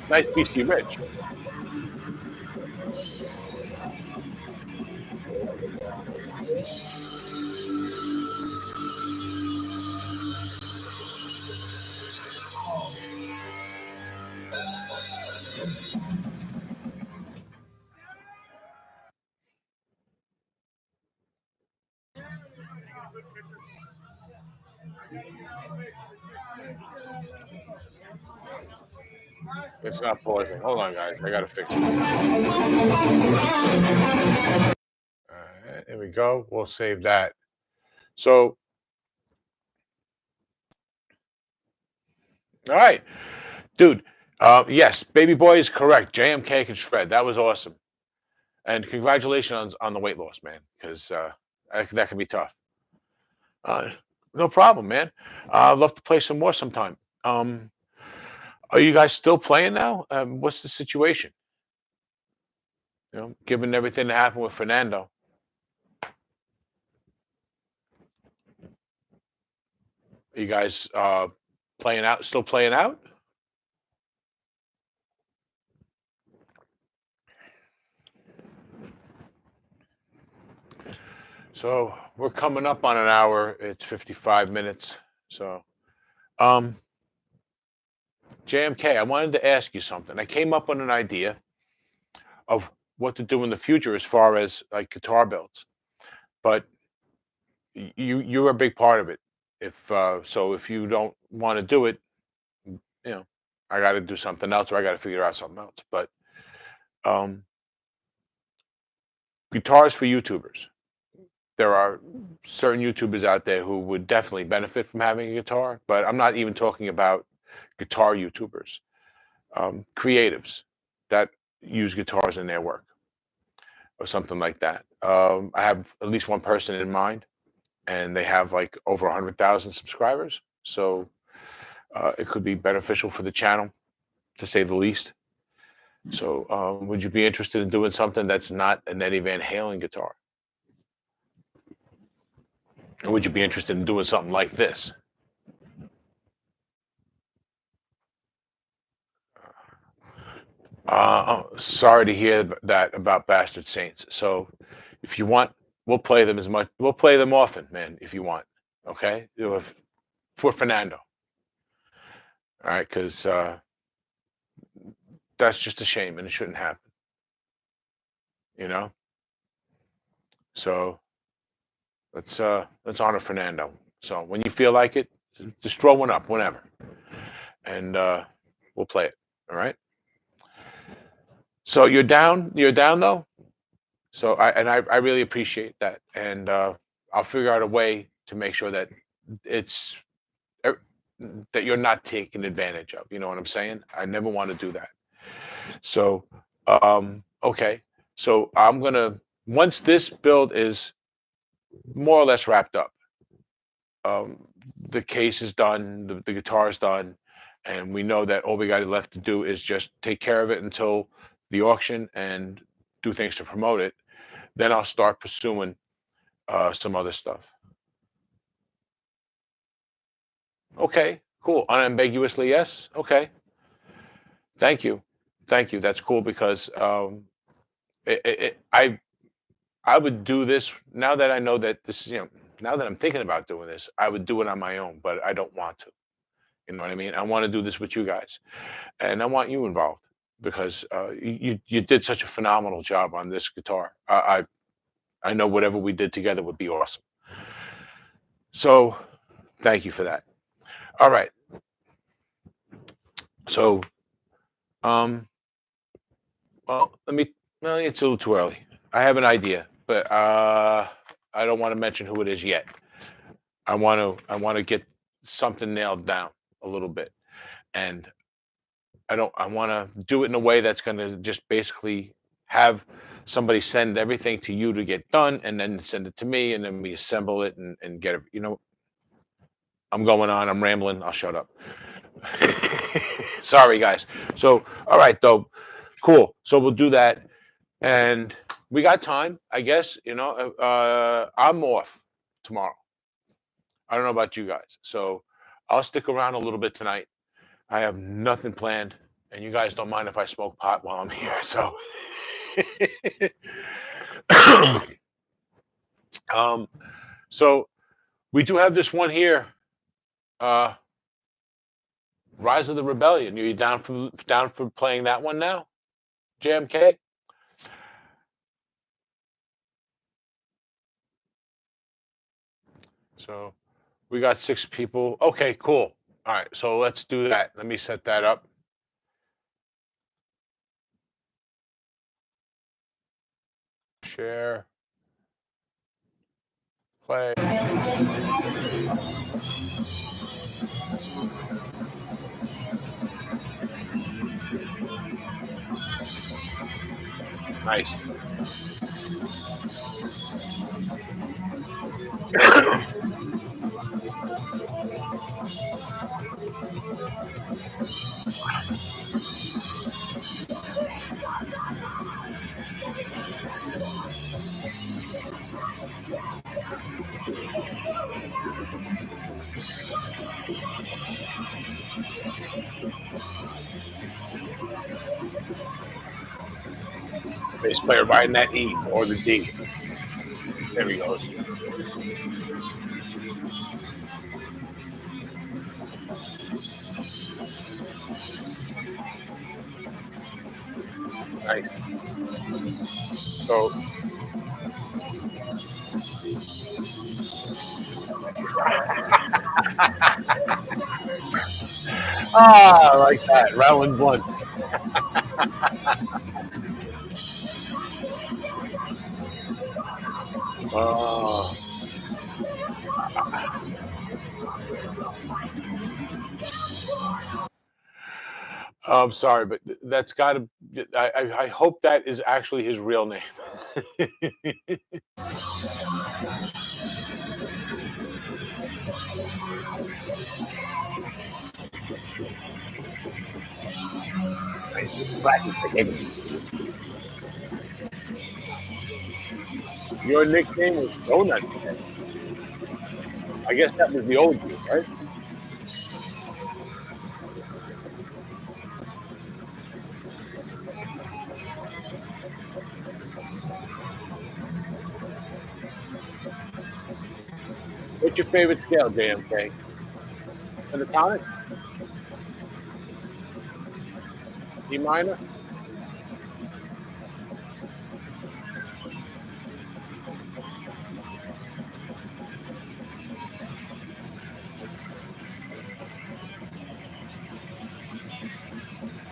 Nice BC Rich. It's not pausing. Hold on, guys. I gotta fix it. All right, there we go. We'll save that. So, all right, dude. Yes, baby boy is correct. JMK can shred. That was awesome, and congratulations on the weight loss, man. Because that can be tough. Uh, no problem, man. I'd love to play some more sometime. Um, are you guys still playing now? What's the situation? You know, given everything that happened with Fernando. Are you guys playing out? Still playing out? So we're coming up on an hour. It's 55 minutes. So, um, JMK, I wanted to ask you something. I came up with an idea of what to do in the future as far as like guitar builds, but you're a big part of it. If you don't want to do it, you know, I got to do something else, or I got to figure out something else. But um, guitars for YouTubers. There are certain YouTubers out there who would definitely benefit from having a guitar, but I'm not even talking about guitar YouTubers, creatives that use guitars in their work or something like that. I have at least one person in mind, and they have like over 100,000 subscribers. So it could be beneficial for the channel, to say the least. So would you be interested in doing something that's not an Eddie Van Halen guitar? Or would you be interested in doing something like this? Sorry to hear that about Bastard Saints. So, if you want, we'll play them as much. We'll play them often, man. If you want, okay. For Fernando, all right, because that's just a shame, and it shouldn't happen. You know. So let's honor Fernando. So when you feel like it, just throw one up whenever, and we'll play it. All right. So you're down. You're down though. So I really appreciate that, and I'll figure out a way to make sure that it's er, that you're not taken advantage of. You know what I'm saying? I never want to do that. So okay. So I'm gonna once this build is more or less wrapped up, um, the case is done, the guitar is done, and we know that all we got left to do is just take care of it until the auction and do things to promote it. Then I'll start pursuing some other stuff. Okay, cool. Unambiguously, yes. Okay, thank you. That's cool because I would do this now that I know that this, now that I'm thinking about doing this, I would do it on my own, but I don't want to. You know what I mean? I want to do this with you guys, and I want you involved because you did such a phenomenal job on this guitar. I know whatever we did together would be awesome. So thank you for that. All right. So well, well, it's a little too early. I have an idea, but I don't want to mention who it is yet. I want to get something nailed down a little bit, and I want to do it in a way that's going to just basically have somebody send everything to you to get done, and then send it to me, and then we assemble it and get it. I'm going on. I'm rambling. I'll shut up. Sorry, guys. So, all right, though. Cool. So we'll do that, and we got time, I guess. I'm off tomorrow. I don't know about you guys, so I'll stick around a little bit tonight. I have nothing planned, and you guys don't mind if I smoke pot while I'm here. So, um, so we do have this one here, uh, Rise of the Rebellion. You down for playing that one now, JMK? So we got 6 people. Okay, cool. All right, so let's do that. Let me set that up. Share. Play. Nice. Bass player riding that E or the D. There he goes. Nice. So I like that. Rattling blunts. Oh, I'm sorry, but that's got to. I hope that is actually his real name. Your nickname was Donut Head. I guess that was the old you, right? What's your favorite scale, JMK? Pentatonic? E minor?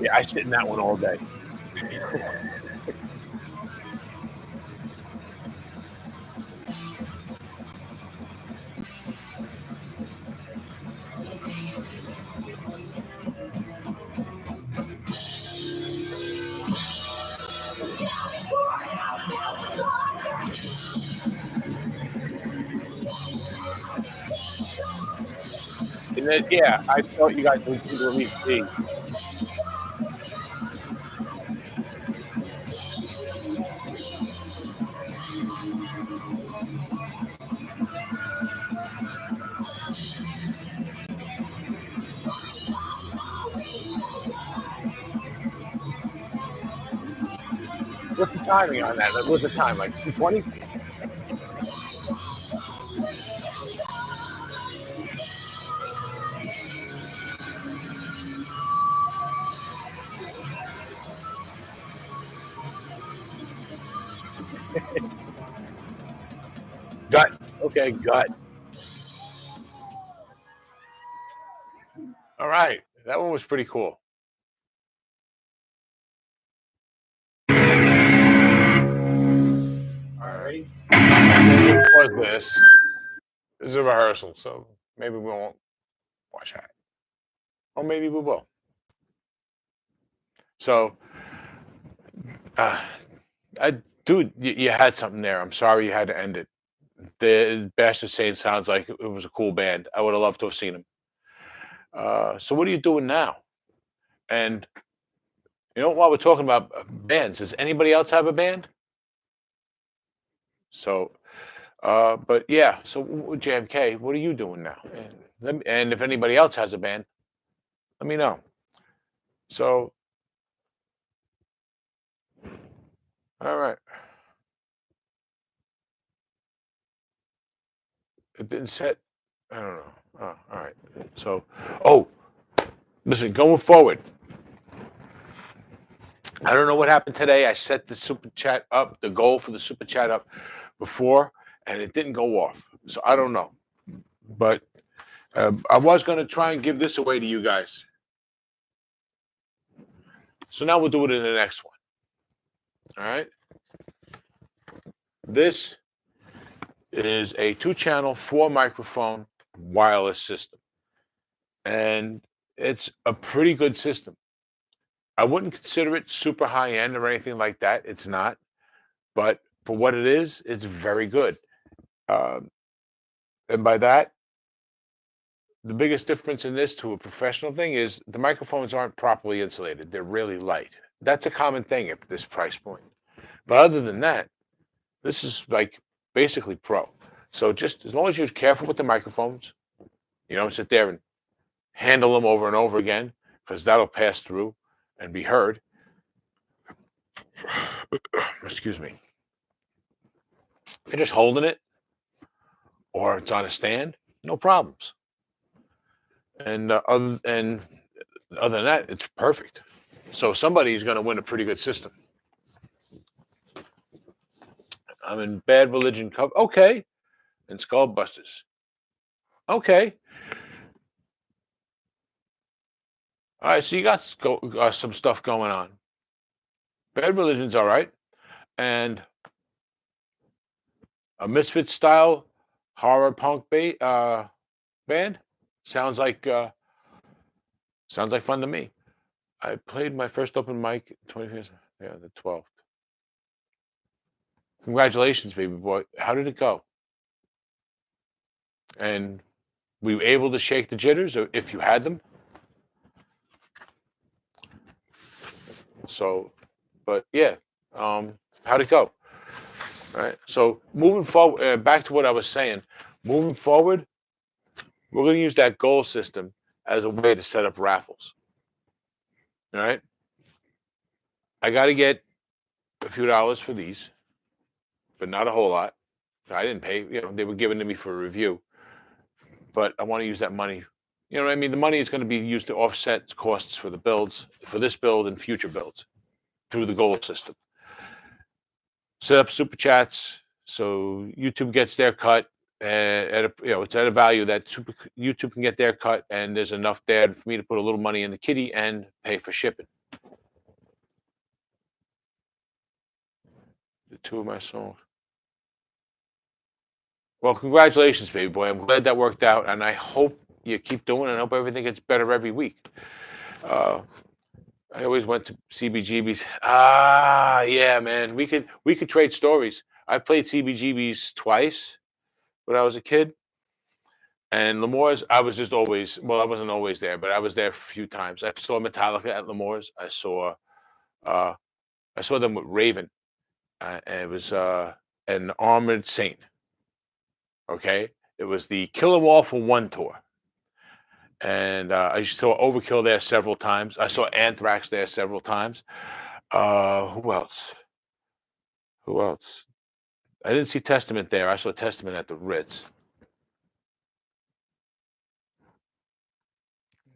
Yeah, I sit in that one all day. And then, yeah, I thought you guys would at least see. What's the timing on that? Like, what's the time? Like 2:20? Gut. Okay, gut. All right. That one was pretty cool. All right. We'll pause this. This is a rehearsal, so maybe we won't watch that. Or maybe we will. So, uh, dude, you had something there. I'm sorry you had to end it. The Bastard Saint sounds like it was a cool band. I would have loved to have seen him. So what are you doing now? And while we're talking about bands, does anybody else have a band? So, but yeah. So JMK, what are you doing now? And if anybody else has a band, let me know. So, all right. It didn't set. I don't know. Oh, all right. So, oh, listen, going forward, I don't know what happened today. I set the super chat up, the goal for the super chat up before, and it didn't go off. So I don't know. But I was going to try and give this away to you guys. So now we'll do it in the next one. All right. This is a 2-channel, 4-microphone wireless system. And it's a pretty good system. I wouldn't consider it super high end or anything like that. It's not. But for what it is, it's very good. And by that, the biggest difference in this to a professional thing is the microphones aren't properly insulated. They're really light. That's a common thing at this price point. But other than that, this is like basically pro. So just as long as you're careful with the microphones, you don't sit there and handle them over and over again, because that'll pass through and be heard. Excuse me. If you're just holding it or it's on a stand, no problems. And other than that, it's perfect. So somebody's going to win a pretty good system. I'm in Bad Religion cover. Okay. And Skullbusters. Okay. All right. So you got some stuff going on. Bad Religion's all right. And a Misfit style horror punk band sounds like fun to me. I played my first open mic 25th, yeah, the 12th. Congratulations, baby boy. How did it go? And were you able to shake the jitters if you had them? So, but yeah, how'd it go? All right. So moving forward, back to what I was saying. Moving forward, we're going to use that goal system as a way to set up raffles. All right. I got to get a few dollars for these, but not a whole lot. I didn't pay. They were given to me for a review, but I want to use that money. You know what I mean? The money is going to be used to offset costs for the builds, for this build and future builds through the goal system. Set up super chats so YouTube gets their cut, and it's at a value that YouTube can get their cut, and there's enough there for me to put a little money in the kitty and pay for shipping. The two of my songs. Well, congratulations, baby boy. I'm glad that worked out, and I hope you keep doing it. I hope everything gets better every week. I always went to CBGB's. Ah, yeah, man. We could trade stories. I played CBGB's twice when I was a kid, and Lemore's. I was just always. Well, I wasn't always there, but I was there a few times. I saw Metallica at Lemore's. Uh, I saw them with Raven. And it was an Armored Saint. Okay, it was the Kill 'Em All for One tour, and I saw Overkill there several times. I saw Anthrax there several times. Who else? Who else? I didn't see Testament there. I saw Testament at the Ritz.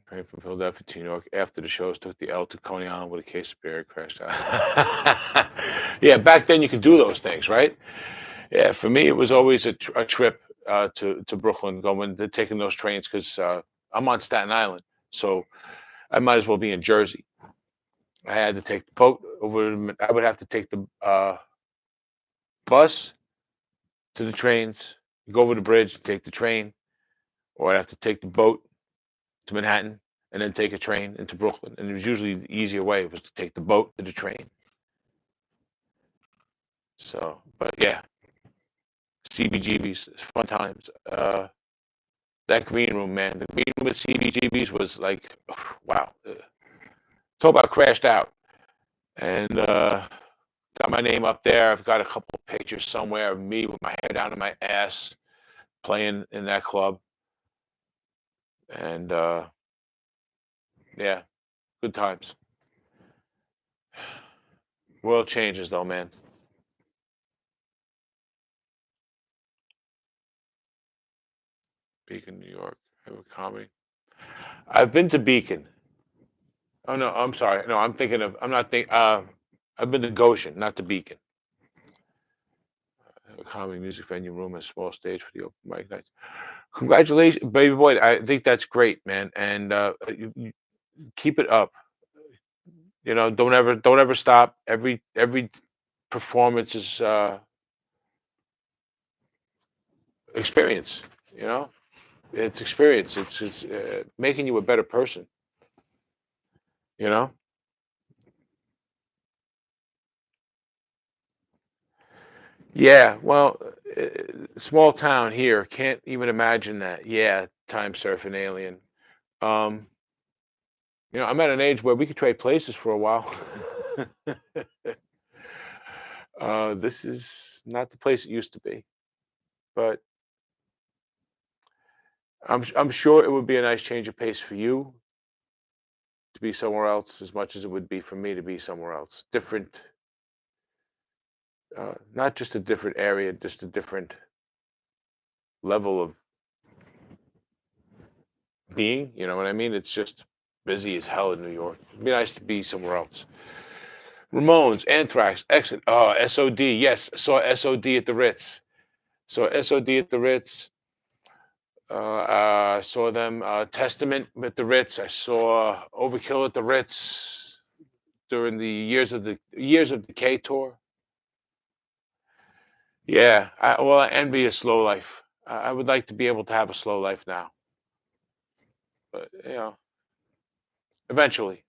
Praying from Philadelphia to New York. After the shows, took the L to Coney Island with a case of beer, crashed out. Yeah, back then you could do those things, right? Yeah, for me it was always a trip to Brooklyn, taking those trains because I'm on Staten Island, so I might as well be in Jersey. I had to take the boat over. I would have to take the bus to the trains, go over the bridge, take the train, or I'd have to take the boat to Manhattan and then take a train into Brooklyn. And it was usually the easier way was to take the boat to the train. So, but yeah, CBGB's, fun times. That green room, man, the green room at CBGB's was like, wow. Talk about crashed out. And got my name up there. I've got a couple of pictures somewhere of me with my hair down to my ass playing in that club. And yeah, good times. World changes though, man. Beacon, New York. Have a comedy. I've been to Beacon. Oh no, I'm sorry. No, I'm thinking of. I'm not think. I've been to Goshen, not to Beacon. Have a comedy music venue room and small stage for the open mic nights. Congratulations, baby boy. I think that's great, man. And you keep it up. You know, don't ever stop. Every performance is experience. You know, it's experience. It's making you a better person. You know. Yeah. Well, small town here. Can't even imagine that. Yeah, time surfing alien. Um, I'm at an age where we could trade places for a while. This is not the place it used to be, but I'm sure it would be a nice change of pace for you to be somewhere else as much as it would be for me to be somewhere else. Different, not just a different area, just a different level of being. You know what I mean? It's just busy as hell in New York. It'd be nice to be somewhere else. Ramones, Anthrax, Exit. Oh, SOD. Yes, saw SOD at the Ritz. Saw SOD at the Ritz. I saw them Testament at the Ritz. I saw Overkill at the Ritz during the Years of Decay tour. Yeah, I envy a slow life. I would like to be able to have a slow life now, but eventually,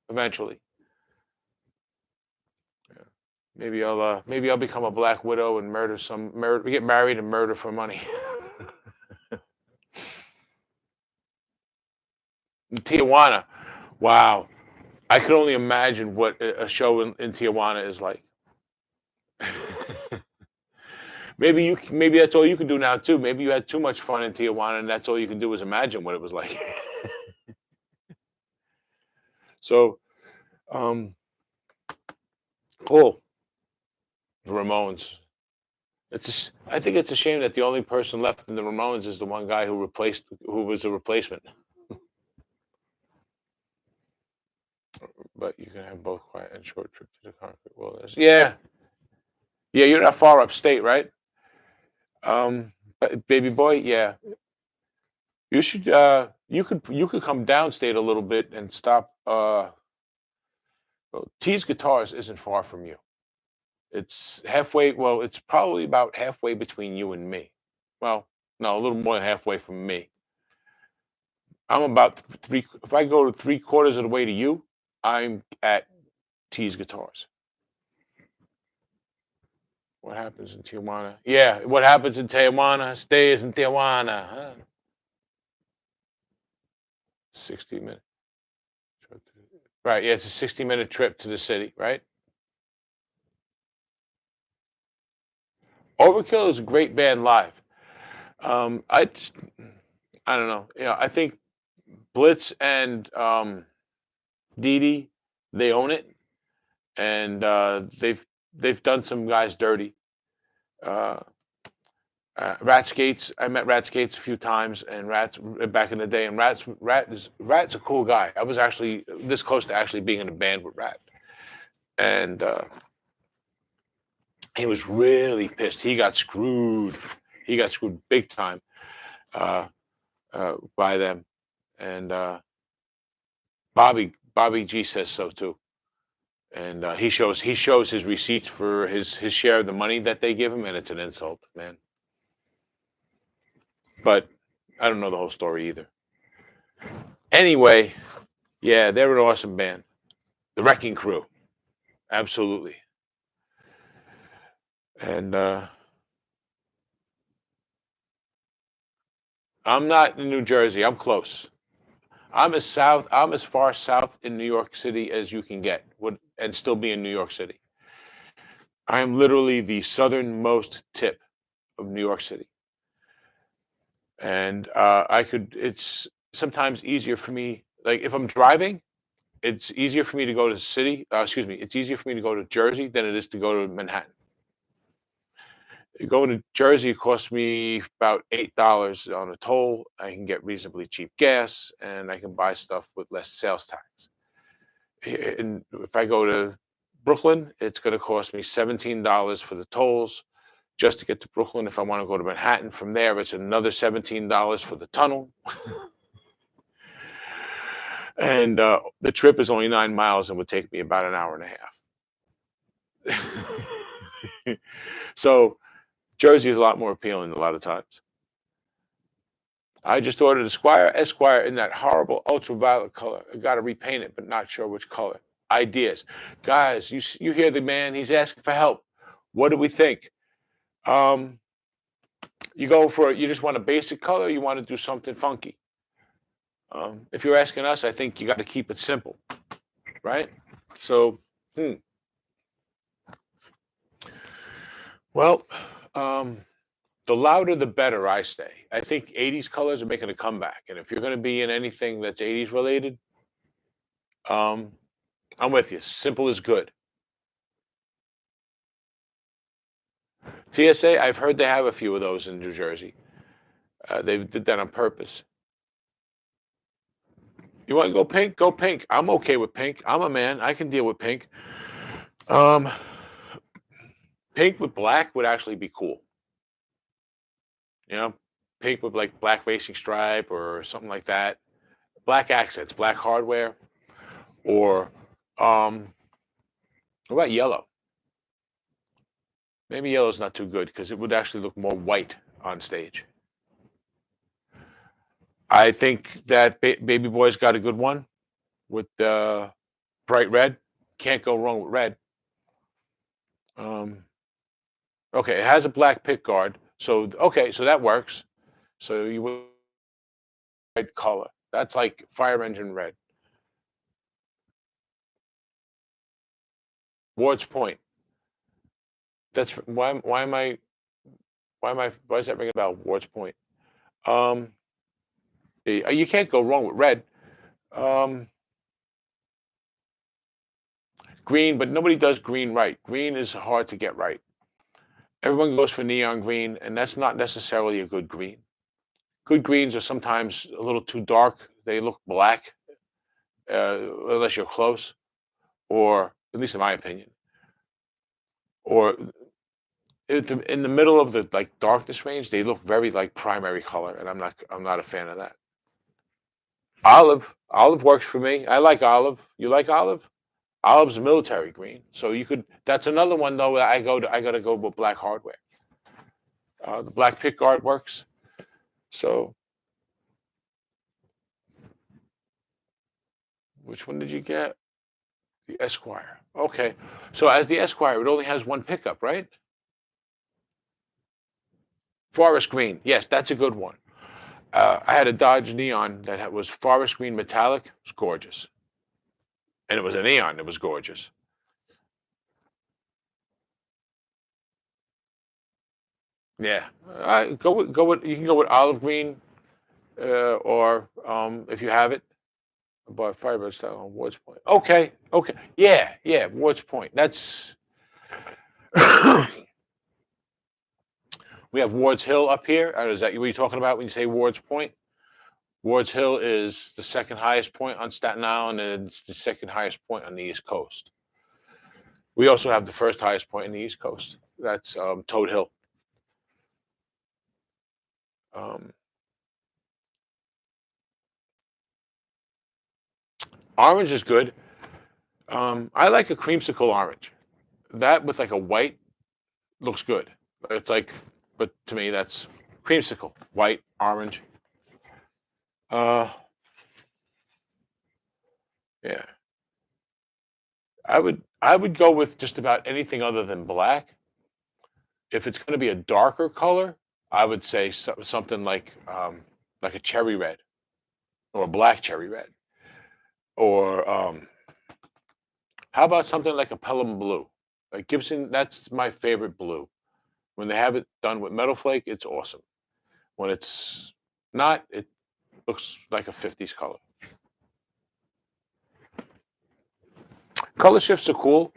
yeah. Maybe I'll become a Black Widow and get married and murder for money. Tijuana, wow. I could only imagine what a show in Tijuana is like. Maybe that's all you can do now too. Maybe you had too much fun in Tijuana, and that's all you can do is imagine what it was like. So, um, cool. The Ramones. I think it's a shame that the only person left in the Ramones is the one guy who was a replacement. But you can have both quiet and short trip to the concrete wilderness. Yeah, yeah. You're not far upstate, right? Baby boy, yeah. You should. You could come downstate a little bit and stop. Well, T's Guitars isn't far from you. It's halfway. Well, it's probably about halfway between you and me. Well, no, a little more than halfway from me. I'm about three. If I go to 3/4 of the way to you, I'm at T's Guitars. What happens in Tijuana? Yeah, what happens in Tijuana stays in Tijuana. Huh? 60 minutes. Right. Yeah, it's a 60-minute trip to the city. Right. Overkill is a great band live. I just, I don't know. Yeah, I think Blitz and Dee Dee, they own it, and they've done some guys dirty. Uh, Rat Skates, I met Rat Skates a few times, and Rat's back in the day, and Rat's a cool guy. I was actually this close to actually being in a band with Rat, and he was really pissed. He got screwed. He got screwed big time uh, by them, and Bobby G says so too. And he shows his receipts for his share of the money that they give him, and it's an insult, man. But I don't know the whole story either. Anyway, yeah, they're an awesome band, the Wrecking Crew, absolutely. And I'm not in New Jersey. I'm close. I'm as far south in New York City as you can get, and still be in New York City. I am literally the southernmost tip of New York City. And it's sometimes easier for me, like if I'm driving, it's easier for me to go to the city, excuse me, it's easier for me to go to Jersey than it is to go to Manhattan. Going to Jersey costs me about $8 on a toll. I can get reasonably cheap gas, and I can buy stuff with less sales tax. And if I go to Brooklyn, it's going to cost me $17 for the tolls just to get to Brooklyn. If I want to go to Manhattan from there, it's another $17 for the tunnel. And the trip is only 9 miles and would take me about an hour and a half. So Jersey is a lot more appealing a lot of times. I just ordered Esquire in that horrible ultraviolet color. I got to repaint it, but not sure which color. Ideas. Guys, you hear the man, he's asking for help. What do we think? You just want a basic color, you want to do something funky. If you're asking us, I think you got to keep it simple, right? So, well, the louder the better, I say. I think 80s colors are making a comeback, and if you're going to be in anything that's 80s related, I'm with you. Simple is good. TSA, I've heard they have a few of those in New Jersey. They did that on purpose. You want to go pink? Go pink. I'm okay with pink. I'm a man. I can deal with pink. Pink with black would actually be cool. You know, pink with like black racing stripe or something like that. Black accents, black hardware, or what about yellow? Maybe yellow's not too good because it would actually look more white on stage. I think that Baby Boy's got a good one with bright red. Can't go wrong with red. Okay, it has a black pick guard, so okay, so that works. So you would red color. That's like fire engine red. Ward's Point. That's why is that ringing a bell? Ward's Point. You can't go wrong with red. Green, but nobody does green right. Green is hard to get right. Everyone goes for neon green, and that's not necessarily a good green. Good greens are sometimes a little too dark. They look black, unless you're close, or at least in my opinion. Or in the middle of the like darkness range, they look very like primary color, and I'm not a fan of that. Olive works for me. I like olive. You like olive? Olive's a military green, so you could. That's another one though. I gotta go with black hardware. The black pick guard works. So, which one did you get? The Esquire. Okay. So as the Esquire, it only has one pickup, right? Forest green. Yes, that's a good one. I had a Dodge Neon that was forest green metallic. It was gorgeous. And it was a neon. It was gorgeous. Yeah. Go with you can go with olive green, or if you have it, but Firebird style on Ward's Point. Okay. Okay. Yeah. Yeah. Ward's Point. That's we have Ward's Hill up here. Is that what you're talking about when you say Ward's Point? Ward's Hill is the second highest point on Staten Island, and it's the second highest point on the East Coast. We also have the first highest point in the East Coast. That's Toad Hill. Orange is good. I like a creamsicle orange. That with like a white looks good. It's like, but to me that's creamsicle, white, orange. Yeah. I would go with just about anything other than black. If it's going to be a darker color, I would say something like a cherry red or a black cherry red, or how about something like a Pelham blue? Like Gibson, that's my favorite blue. When they have it done with metal flake, it's awesome. When it's not, it looks like a 50s color. Color shifts are cool.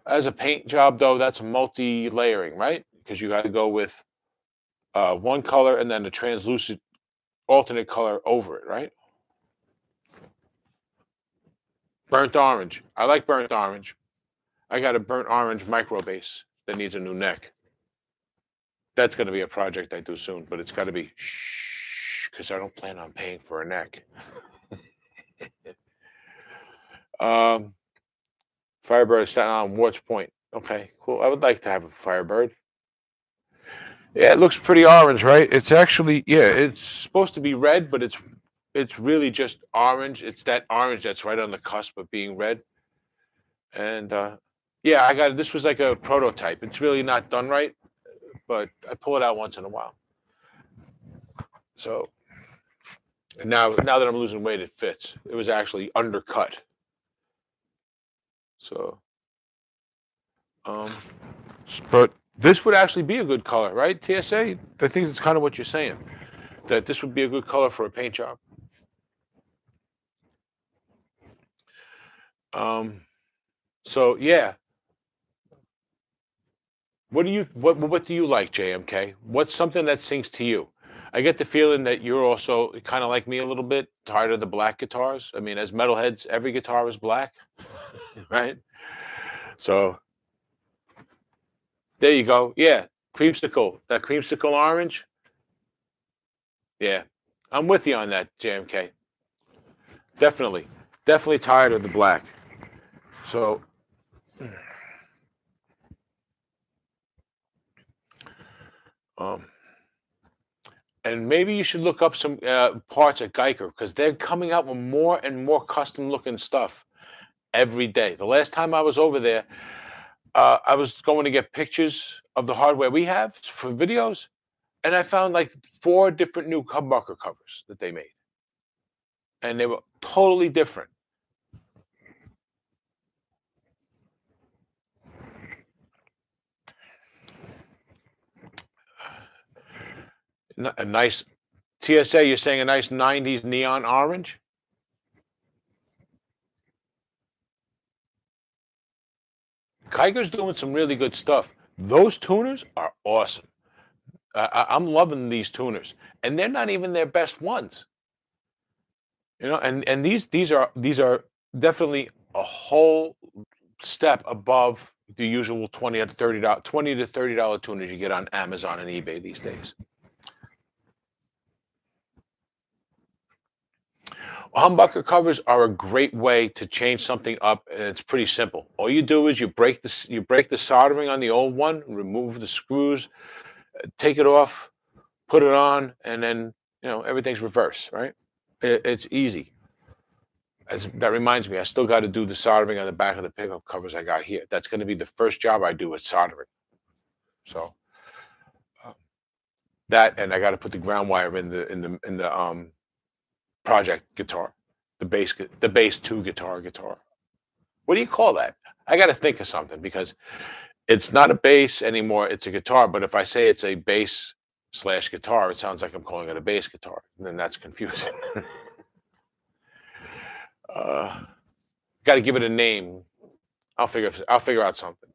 As a paint job, though, that's multi-layering, right? Because you got to go with one color and then the translucent alternate color over it, right? Burnt orange. I like burnt orange. I got a burnt orange micro base that needs a new neck. That's going to be a project I do soon, but it's got to be shh, because I don't plan on paying for a neck. Firebird Staten Island, Wards Point. Okay, cool. I would like to have a Firebird. Yeah, it looks pretty orange, right? It's actually, yeah, it's supposed to be red, but it's really just orange. It's that orange that's right on the cusp of being red. And yeah, I got this was like a prototype. It's really not done right, but I pull it out once in a while. So and now that I'm losing weight, it fits. It was actually undercut. So but this would actually be a good color, right? TSA? I think it's kind of what you're saying. That this would be a good color for a paint job. So yeah. What do you like, JMK? What's something that sings to you? I get the feeling that you're also kind of like me a little bit, tired of the black guitars. I mean, as metalheads, every guitar is black, right? So there you go. Yeah, creamsicle. That creamsicle orange. Yeah, I'm with you on that, JMK. Definitely, definitely tired of the black. So. And maybe you should look up some parts at Geiger because they're coming out with more and more custom looking stuff every day. The last time I was over there, I was going to get pictures of the hardware we have for videos, and I found like 4 different new humbucker covers that they made, and they were totally different. A nice TSA. You're saying a nice '90s neon orange. Geiger's doing some really good stuff. Those tuners are awesome. I'm loving these tuners, and they're not even their best ones. You know, and these are definitely a whole step above the usual $20 to $30 tuners you get on Amazon and eBay these days. Humbucker covers are a great way to change something up, and it's pretty simple. All you do is you break the soldering on the old one, remove the screws, take it off, put it on, and then everything's reverse, right? It's easy. That reminds me, I still got to do the soldering on the back of the pickup covers I got here. That's going to be the first job I do with soldering. So that, and I got to put the ground wire in the project guitar, the bass two guitar. What do you call that? I got to think of something because it's not a bass anymore. It's a guitar. But if I say it's a bass / guitar, it sounds like I'm calling it a bass guitar. And then that's confusing. Got to give it a name. I'll figure out something.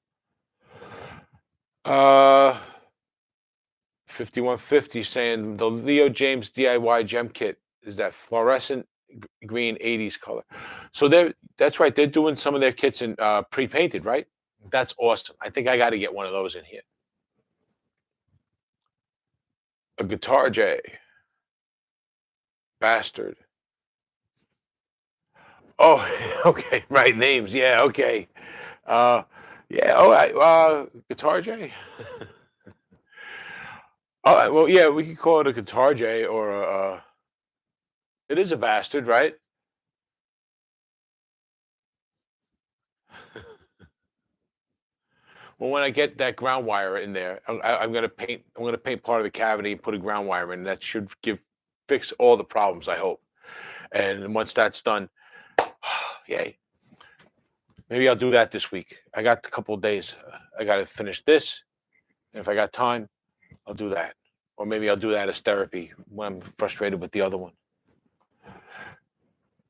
5150 saying the Leo James DIY gem kit is that fluorescent green 80s color. So that's right. They're doing some of their kits in pre-painted, right? That's awesome. I think I got to get one of those in here. A Guitar J. Bastard. Oh, okay. Right. Names. Yeah. Okay. Yeah. All right. Guitar J. All right. Well, yeah, we could call it a Guitar J or a. It is a bastard, right? Well, when I get that ground wire in there, I'm gonna paint. I'm gonna paint part of the cavity and put a ground wire in. That should fix all the problems, I hope. And once that's done, yay. Maybe I'll do that this week. I got a couple of days. I got to finish this. And if I got time, I'll do that. Or maybe I'll do that as therapy when I'm frustrated with the other one.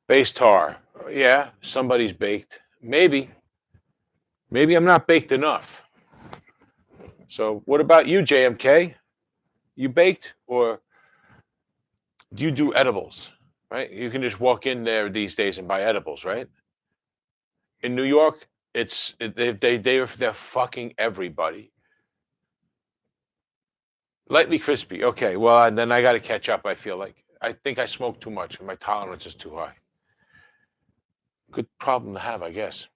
Bass tar. Yeah, somebody's baked. Maybe. Maybe I'm not baked enough. So what about you, JMK? You baked or do you do edibles? Right? You can just walk in there these days and buy edibles, right? In New York, they're fucking everybody. Lightly crispy. Okay, well, and then I got to catch up. I feel like I think I smoke too much, and my tolerance is too high. Good problem to have, I guess.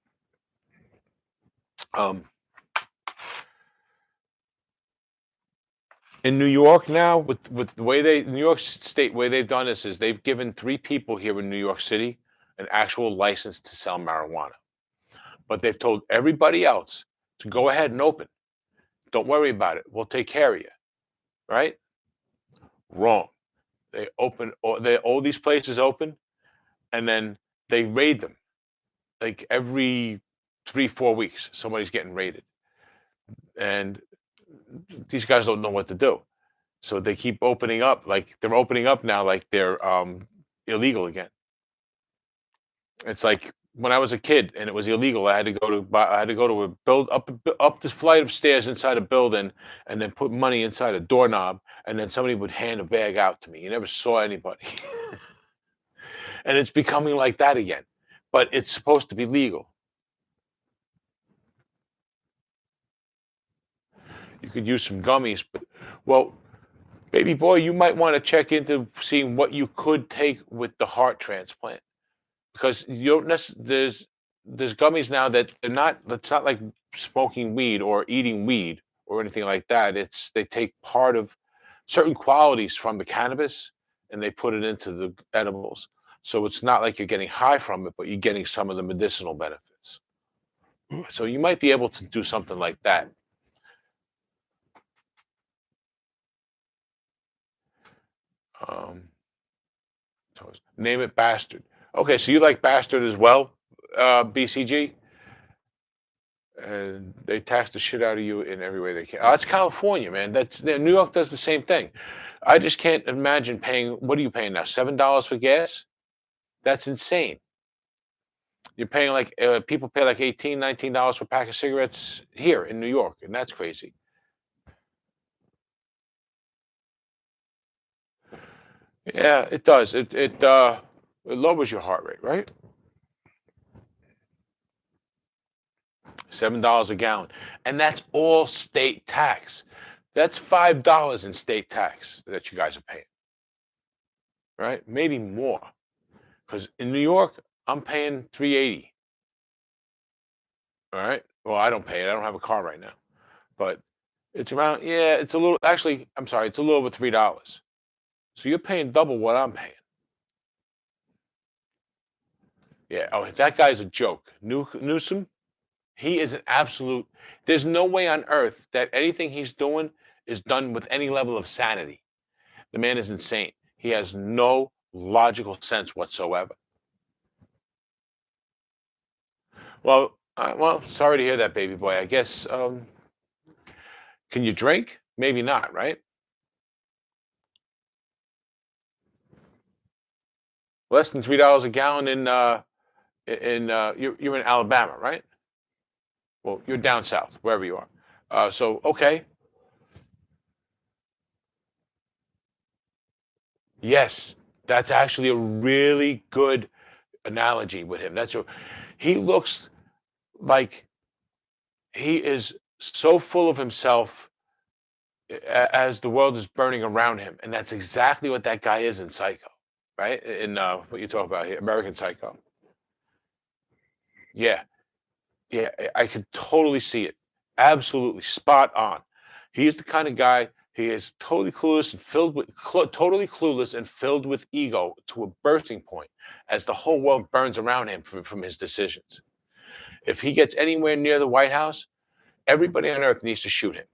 In New York now, with the way New York State way they've done this is they've given 3 people here in New York City an actual license to sell marijuana, but they've told everybody else to go ahead and open. Don't worry about it. We'll take care of you. Right? Wrong. They open all these places open, and then they raid them. Like every 3-4 weeks, somebody's getting raided, and these guys don't know what to do. So they keep opening up. Like they're opening up now, like they're illegal again. It's like when I was a kid and it was illegal. I had to go to a build up this flight of stairs inside a building, and then put money inside a doorknob, and then somebody would hand a bag out to me. You never saw anybody, and it's becoming like that again. But it's supposed to be legal. You could use some gummies, but well, baby boy, you might want to check into seeing what you could take with the heart transplant because you don't there's gummies now that they're not. It's not like smoking weed or eating weed or anything like that. They take part of certain qualities from the cannabis and they put it into the edibles. So it's not like you're getting high from it, but you're getting some of the medicinal benefits. So you might be able to do something like that. Um, Name it Bastard. Okay, so you like Bastard as well, BCG? And they tax the shit out of you in every way they can. Oh, it's California, man. New York does the same thing. I just can't imagine paying. What are you paying now? $7 for gas? That's insane. You're paying like people pay like $18, $19 for a pack of cigarettes here in New York, and that's crazy. Yeah, it does. It lowers your heart rate, right? $7 a gallon, and that's all state tax. That's $5 in state tax that you guys are paying, right? Maybe more, Because in New York, I'm paying $380. All right. Well, I don't pay it. I don't have a car right now, but it's around. Yeah, it's a little. Actually, I'm sorry. It's a little over $3. So you're paying double what I'm paying. Yeah. Oh, that guy's a joke. Newsom. He is an absolute. There's no way on earth that anything he's doing is done with any level of sanity. The man is insane. He has no logical sense whatsoever. Well, sorry to hear that, baby boy. I guess. Can you drink? Maybe not, right? Less than $3 a gallon you're in Alabama, right? Well, you're down south, wherever you are. So okay, yes, that's actually a really good analogy with him. He looks like he is so full of himself as the world is burning around him, and that's exactly what that guy is in Psycho, right? In what you talk about here, American Psycho. Yeah, yeah, I could totally see it. Absolutely spot on. He's the kind of guy. He is totally clueless and totally clueless and filled with ego to a bursting point, as the whole world burns around him from his decisions. If he gets anywhere near the White House, everybody on earth needs to shoot him.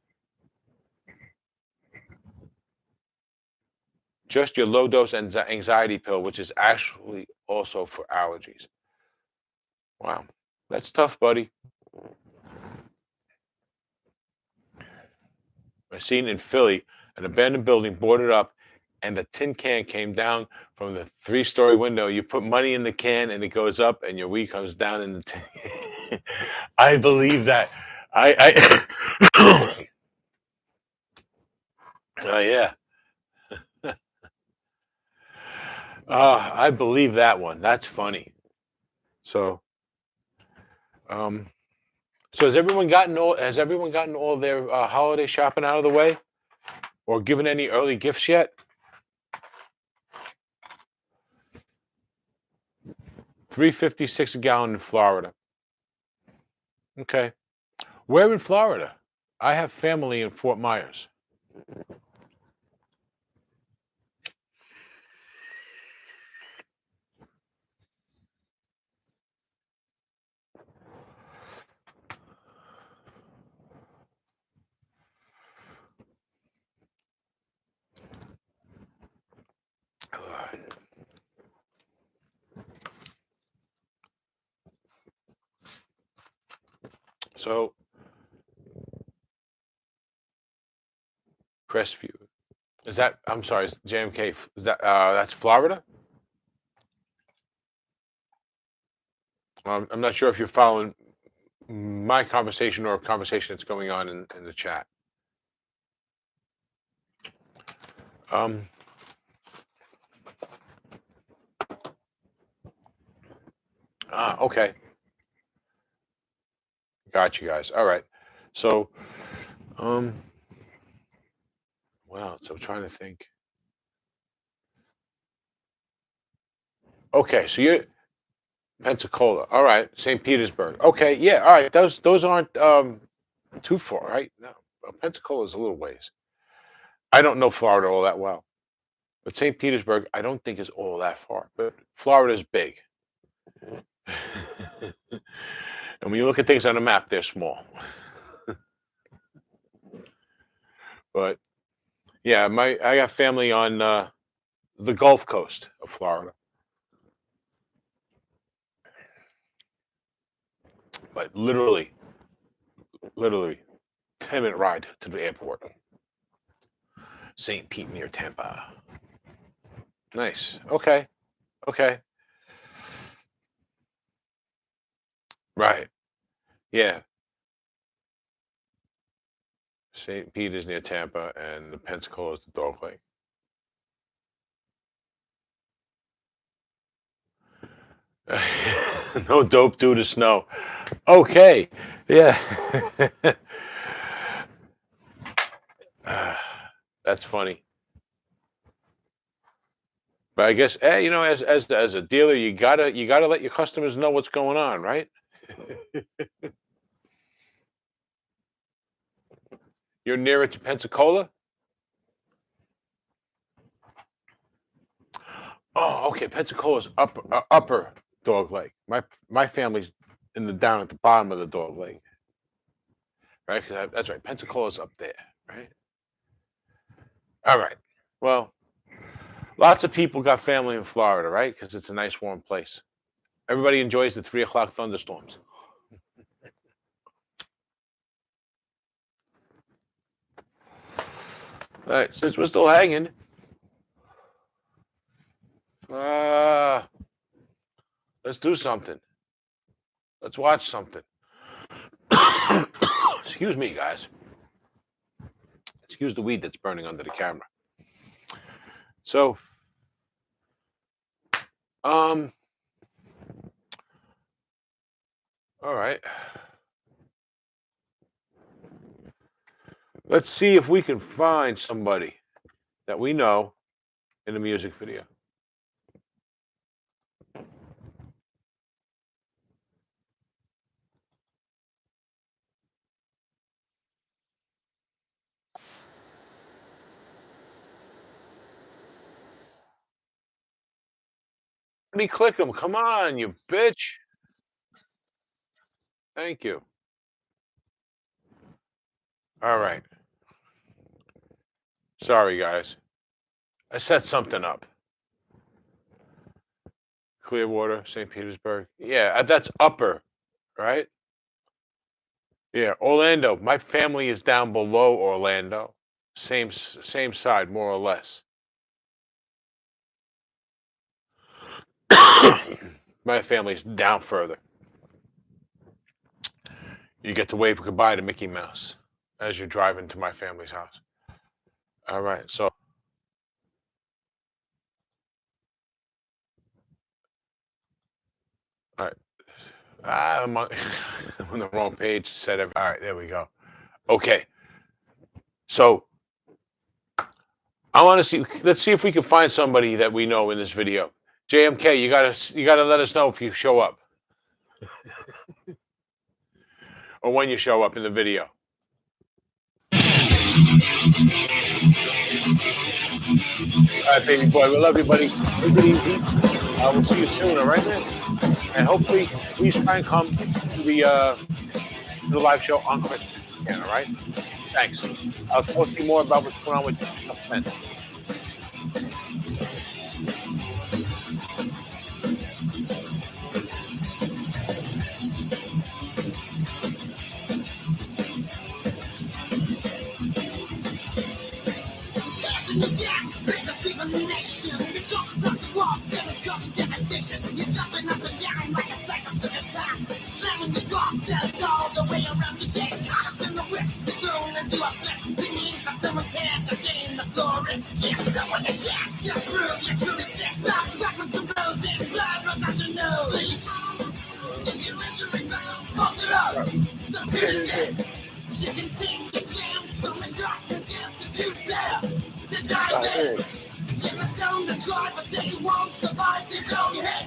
Just your low dose anxiety pill, which is actually also for allergies. Wow, that's tough, buddy. I seen in Philly an abandoned building boarded up, and a tin can came down from the 3-story window. You put money in the can, and it goes up, and your weed comes down in the tin. I believe that. I oh yeah. I believe that one. That's funny. So, um, so has everyone gotten all their holiday shopping out of the way, or given any early gifts yet? $3.56 a gallon in Florida. Okay. Where in Florida? I have family in Fort Myers. So, Crestview. Is that, I'm sorry, it's JMK. Is that's Florida? I'm not sure if you're following my conversation or a conversation that's going on in the chat. Um, okay. Got you guys. All right. So, um, wow. So I'm trying to think. Okay. So you're Pensacola. All right. St. Petersburg. Okay. Yeah. All right. Those aren't too far, right? No. Pensacola is a little ways. I don't know Florida all that well, but St. Petersburg, I don't think is all that far. But Florida is big. And when you look at things on a map, they're small. But yeah, I got family on the Gulf Coast of Florida. But literally, 10-minute ride to the airport. St. Pete near Tampa. Nice. Okay. Okay. Right. Yeah. St. Pete is near Tampa, and the Pensacola is the Dog Lake. No dope due to snow. Okay. Yeah. That's funny. But I guess, you know, as a dealer, you gotta let your customers know what's going on, right? You're nearer to Pensacola? Oh, okay. Pensacola's upper Dog Lake. My family's down at the bottom of the Dog Lake, right? That's right. Pensacola's up there, right? All right. Well, lots of people got family in Florida, right? Because it's a nice warm place. Everybody enjoys the 3 o'clock thunderstorms. All right. Since we're still hanging, let's do something. Let's watch something. Excuse me, guys. Excuse the weed that's burning under the camera. So, all right. Let's see if we can find somebody that we know in the music video. Let me click them. Come on, you bitch. Thank you. All right. Sorry, guys. I set something up. Clearwater, St. Petersburg. Yeah, that's upper, right? Yeah, Orlando. My family is down below Orlando. Same side, more or less. My family's down further. You get to wave goodbye to Mickey Mouse as you're driving to my family's house. All right, so all right. I'm on, I'm on the wrong page. All right, there we go. Okay, so I want to see. Let's see if we can find somebody that we know in this video. JMK, you gotta let us know if you show up or when you show up in the video. All right, baby boy, we love you, buddy. Take it easy. We'll see you soon. All right, man. And hopefully, please try and come to the live show on Christmas. Again, all right. Thanks. I'll talk to you more about what's going on with Spence. It's all the toxic walls and it's causing devastation. You're jumping up and down like a psycho circus clown. Slamming the wrong cells all the way around the gate. Caught up in the whip, you're thrown into a flip. You need for someone's hand to gain the glory. Give someone a gap to prove you're truly sick. Bounce backwards to rose and blood runs out your nose. If you're injuring them, bolt it up. The pit is hit. You can take the chance, so let's rock and dance if you dare to dive in. Give us some to try, but they won't survive. They don't hit,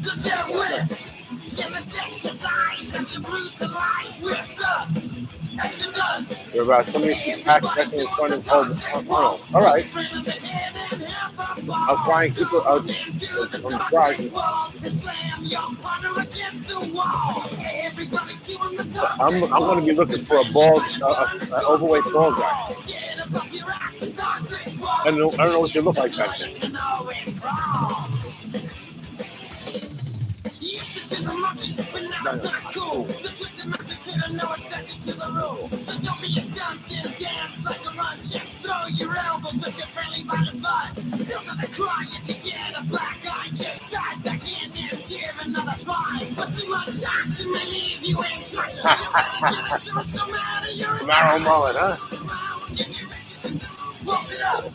cause they're whips. Give us exercise and to brutalize with us. Exodus. We're about somebody back in front of home. All right. I'll try and keep it out. I'm trying. I'm going to be looking for a bald, an overweight bald guy. I don't know what you look like back then. The monkey, but now it's not cool. The twisted method to the no exception to the rule. So don't be a dunce and dance like a run. Just throw your elbows with your friendly bottom butt. Feel to the cry if you get a black eye. Just dive back in and give another try. But too much action may leave you in trash. So you better get a shot so mad at your Marrow mullet, huh? Wolf it up,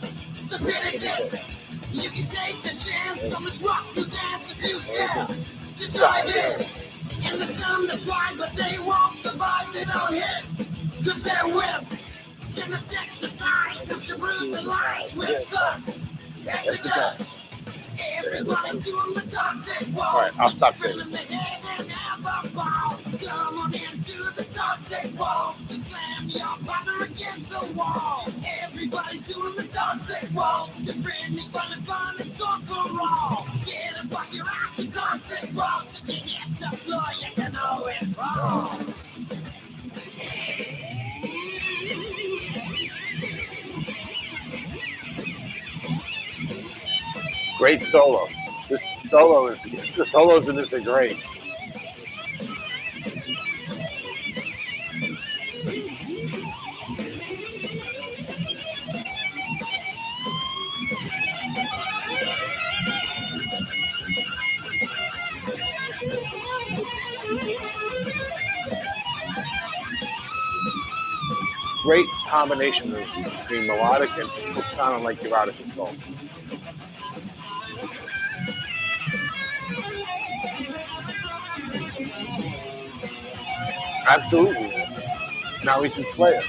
the pit is it. You can take the chance on this rock, you dance if you dare. To dive in the sun to try, but they won't survive, they don't hit, cause they're whips. Give us exercise and to brutalize with us. Exodus. Everybody's doing the toxic waltz. All right, I'll stop there. Come on into the toxic waltz and slam your partner against the wall. Everybody's doing the toxic waltz. Get friendly, fun, and stop the roll. Get up off your ass and toxic waltz. If you hit the floor, you can always roll. Great solo. The solos in this are great. Great combination between melodic and sounding like you're out of control. Absolutely. Now we can play it.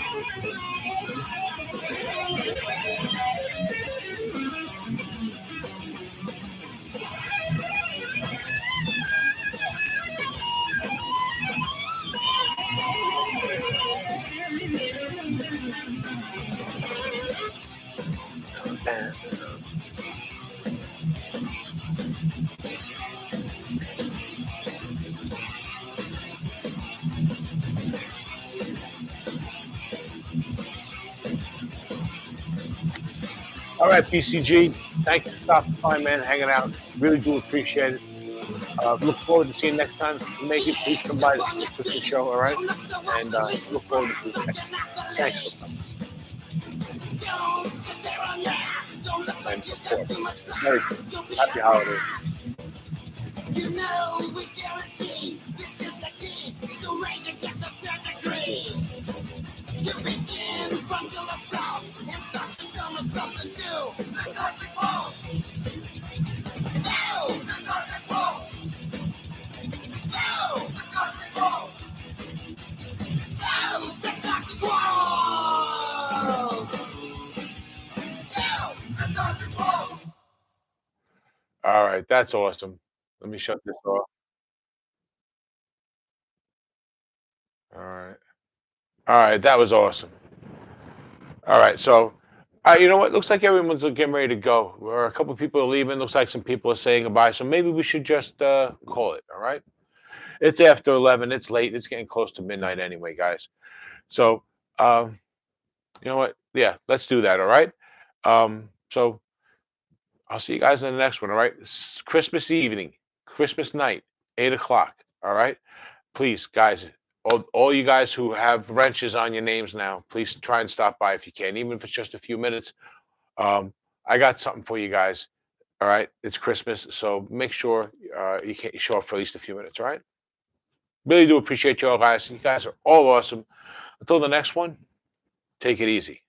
All right, PCG. Thanks for stopping by, man, hanging out. Really do appreciate it. Look forward to seeing you next time. You make it, please come by the Christmas show, all right? And look forward to seeing you next time. Thanks. And of course, Merry Christmas. Happy holidays. You know we guarantee this is a key, so raise and get the third degree. You begin from till it starts, and such a somersaults and do the toxic waltz. Do the toxic waltz. Do the toxic waltz. Do the toxic waltz. Do the toxic waltz. All right, that's awesome. Let me shut this off. All right. All right, that was awesome. All right, so, you know what? Looks like everyone's getting ready to go. Or a couple people are leaving. Looks like some people are saying goodbye. So maybe we should just call it. All right. It's after 11. It's late. It's getting close to midnight anyway, guys. So, you know what? Yeah, let's do that. All right. So I'll see you guys in the next one. All right. Christmas evening, Christmas night, 8 o'clock. All right. Please, guys, all you guys who have wrenches on your names now, please try and stop by if you can, even if it's just a few minutes. I got something for you guys. All right. It's Christmas. So make sure you show up for at least a few minutes. All right. Really do appreciate you all, guys. You guys are all awesome. Until the next one, take it easy.